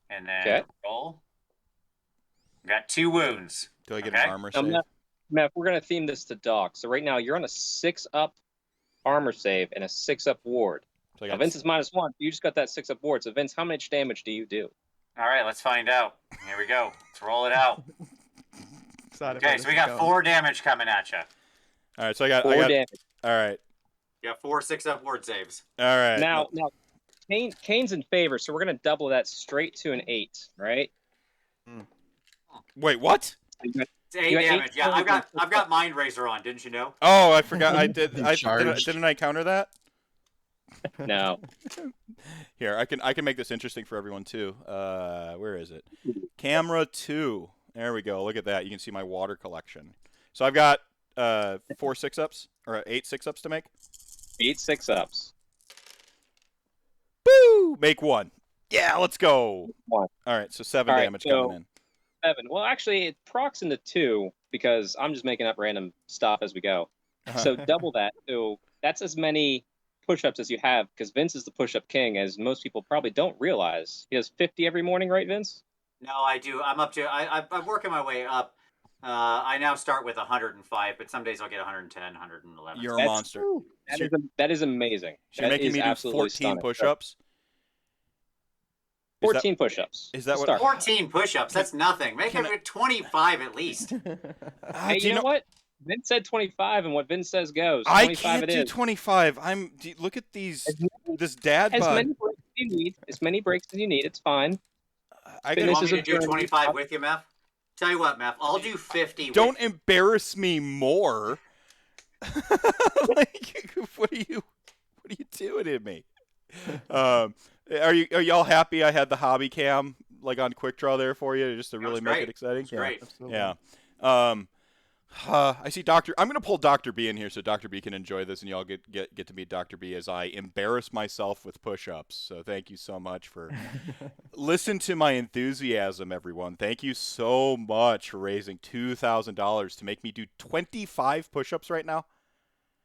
And then Okay. roll. Got 2 wounds. Do I get Okay. an armor Now, save? Matt, we're gonna theme this to Doc. So right now you're on a 6-up armor save and a 6-up ward. So I Now got Vince is -1. You just got that 6-up ward. So Vince, how much damage do you do? All right, let's find out. Here we go. Let's roll it out. Excited Okay, where so this we is got going. 4 damage coming at you. All right, so I got 4 damage. All right. You got 4 6-up ward saves. All right. Now, Kane's in favor, so we're gonna double that straight to an 8, right? Wait, what? It's 8 You got 8 damage. Yeah, total I've got Mind Razor on, didn't you know? Oh, I forgot. I did. Charged. Didn't I counter that? No. Here, I can make this interesting for everyone too. Where is it? Camera 2. There we go. Look at that. You can see my water collection. So I've got 4 6-ups or 8 6-ups to make. 8 6-ups. Boo! Make 1. Yeah, let's go. 1. All right, so 7 All right, damage so- coming in. 7. Well, actually, it procs into 2 because I'm just making up random stuff as we go. So double that. So that's as many push-ups as you have because Vince is the push-up king, as most people probably don't realize. He does 50 every morning, right, Vince? No, I do. I'm up to. I'm working my way up. I now start with 105, but some days I'll get 110, 111. You're a That's- monster. That is amazing. So you're That making is me do absolutely 14 stunning. push-ups. 14 push-ups. is that to what- start. 14 push-ups. That's nothing. Make it 25 at least. Hey, do you know what? Vince said 25, and what Vince says goes. I 25 can't it do is. 25. Look at these. This dad As bod. many breaks as you need. As many breaks as you need. It's fine. I You This want gotta, is me a to do journey. 25 with you, Meph? Tell you what, Meph. I'll do 50. don't with you. embarrass me more. Like, what are you doing to me? Are y'all happy I had the hobby cam like on quick draw there for you just to really was make great. it exciting? It's great. Absolutely. Yeah. I see I'm going to pull Dr. B in here so Dr. B can enjoy this and y'all get to meet Dr. B as I embarrass myself with push-ups. So thank you so much for listen to my enthusiasm, everyone. Thank you so much for raising $2,000 to make me do 25 push-ups right now.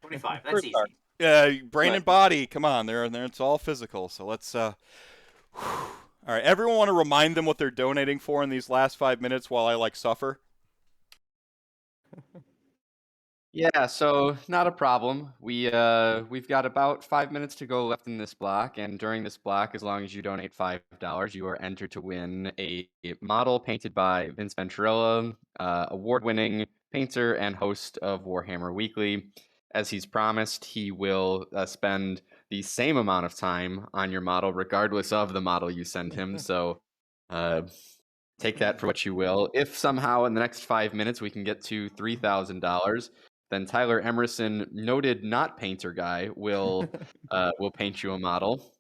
25. That's First easy. start. Brain and body, come on, there it's all physical. So let's all right, everyone want to remind them what they're donating for in these last 5 minutes while I suffer? Yeah, so not a problem. We've got about 5 minutes to go left in this block, and during this block, as long as you donate $5, you are entered to win a model painted by Vince Venturella, award-winning painter and host of Warhammer Weekly. As he's promised, he will spend the same amount of time on your model, regardless of the model you send him. So take that for what you will. If somehow in the next 5 minutes we can get to $3,000, then Tyler Emerson, noted not painter guy, will paint you a model.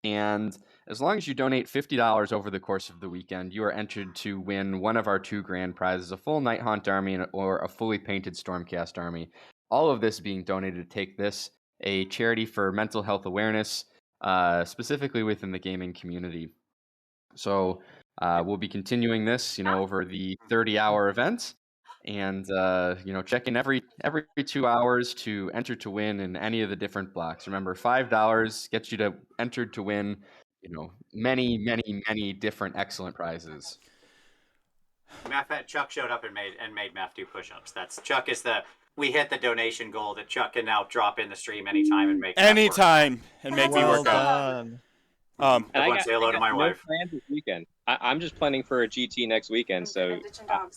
And As long as you donate $50 over the course of the weekend, you are entered to win one of our 2 grand prizes, a full Night Haunt army or a fully painted Stormcast army. All of this being donated to Take This, a charity for mental health awareness, specifically within the gaming community. So we'll be continuing this, over the 30-hour event, and check in every 2 hours to enter to win in any of the different blocks. Remember, $5 gets you to enter to win, many, many, many different excellent prizes. Chuck showed up and made Math do push-ups. Chuck is we hit the donation goal that Chuck can now drop in the stream anytime and make anytime and make me work out. Done. And I want to say hello to my no wife. plans this weekend. I'm just planning for a GT next weekend, so That's fine.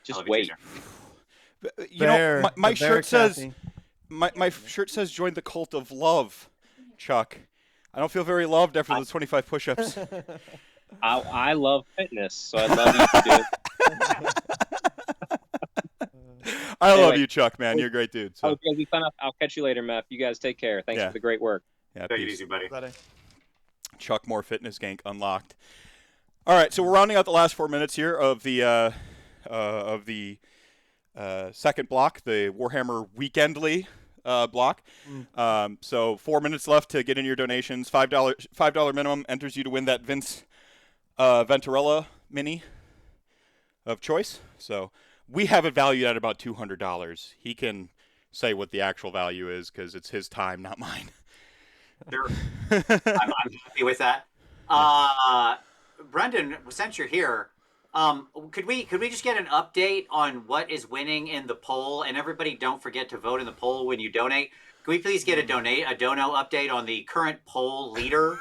just I'll be wait. teacher. My shirt says my shirt says join the cult of love, Chuck. I don't feel very loved after those 25 push-ups. I love fitness, so I'd love you to do it. I love Anyway. you, Chuck, man. You're a great dude. So Okay, I'll catch you later, Meph. You guys take care. Thanks Yeah. for the great work. yeah, Take it peace. easy, buddy. Chuck Moore Fitness Gank unlocked. All right, so we're rounding out the last 4 minutes here of the second block, the Warhammer Weekendly block. So 4 minutes left to get in your donations. $5 minimum enters you to win that Vince Venturella mini of choice. So we have it valued at about $200. He can say what the actual value is because it's his time, not mine. Sure. I'm happy with that. Brendan, since you're here, could we just get an update on what is winning in the poll? And everybody, don't forget to vote in the poll when you donate. Can we please get a dono update on the current poll leader?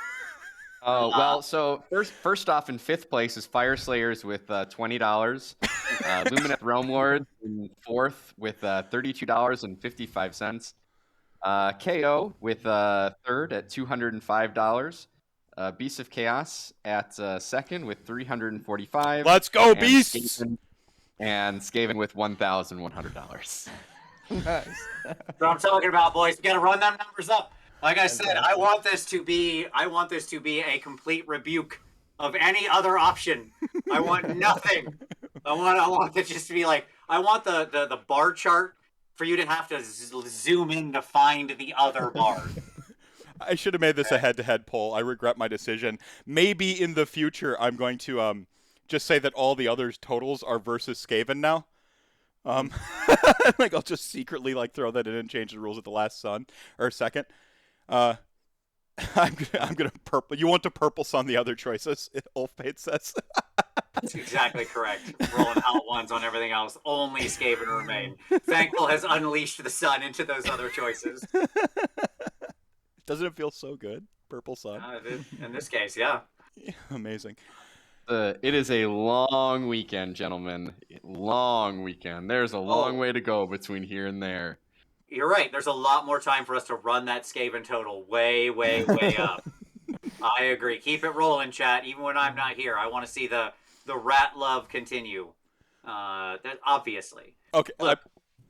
Oh, well, so first off, in 5th place is Fire Slayers with $20. Lumineth Realm Lord in 4th with $32.55. KO with 3rd at $205. Beast of Chaos at 2nd with $345. Let's go, and Beasts! Skaven with $1,100. Nice. That's what I'm talking about, boys. We got to run them numbers up. Like I said, I want this to be a complete rebuke of any other option. I want nothing. I want it just to be like, I want the bar chart for you to have to zoom in to find the other bar. I should have made this a head-to-head poll. I regret my decision. Maybe in the future I'm going to just say that all the others totals are versus Skaven now. Like I'll just secretly throw that in and change the rules at the last second. I'm gonna purple. You want to purple sun the other choices? Ulfbait says. That's exactly correct. Rolling out ones on everything else. Only Skaven remain. Thankful has unleashed the sun into those other choices. Doesn't it feel so good? Purple sun. In this case, yeah. Amazing. It is a long weekend, gentlemen. Long weekend. There's a long way to go between here and there. You're right. There's a lot more time for us to run that Skaven total way, way, way up. I agree. Keep it rolling, chat. Even when I'm not here, I want to see the rat love continue. Obviously. Okay. Look,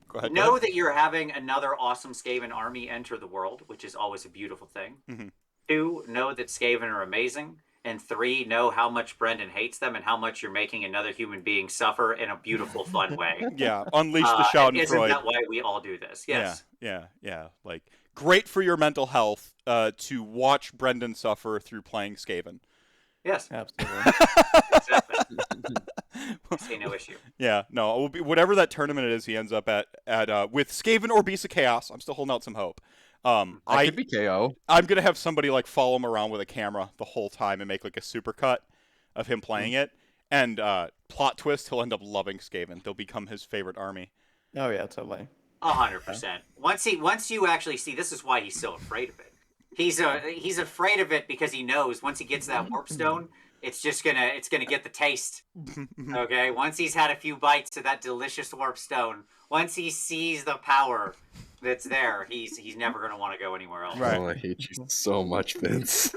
go ahead. know that you're having another awesome Skaven army enter the world, which is always a beautiful thing. Mm-hmm. 2, know that Skaven are amazing. And 3, know how much Brendan hates them and how much you're making another human being suffer in a beautiful, fun way. Yeah, unleash the Schadenfreude. Isn't that why we all do this? Yes. Yeah. Like, great for your mental health to watch Brendan suffer through playing Skaven. Yes. Absolutely. Exactly. I see no issue. Yeah, no, it will be whatever that tournament it is he ends up at with Skaven or Beast of Chaos. I'm still holding out some hope. I could be KO. I'm gonna have somebody follow him around with a camera the whole time and make a supercut of him playing it. And plot twist, he'll end up loving Skaven. They'll become his favorite army. Oh yeah, totally. 100%. Once you actually see, this is why he's so afraid of it. He's afraid of it because he knows once he gets that warp stone, it's gonna get the taste. Okay, once he's had a few bites of that delicious warp stone, once he sees the power that's there, he's never gonna want to go anywhere else. Right. Oh, I hate you so much, Vince.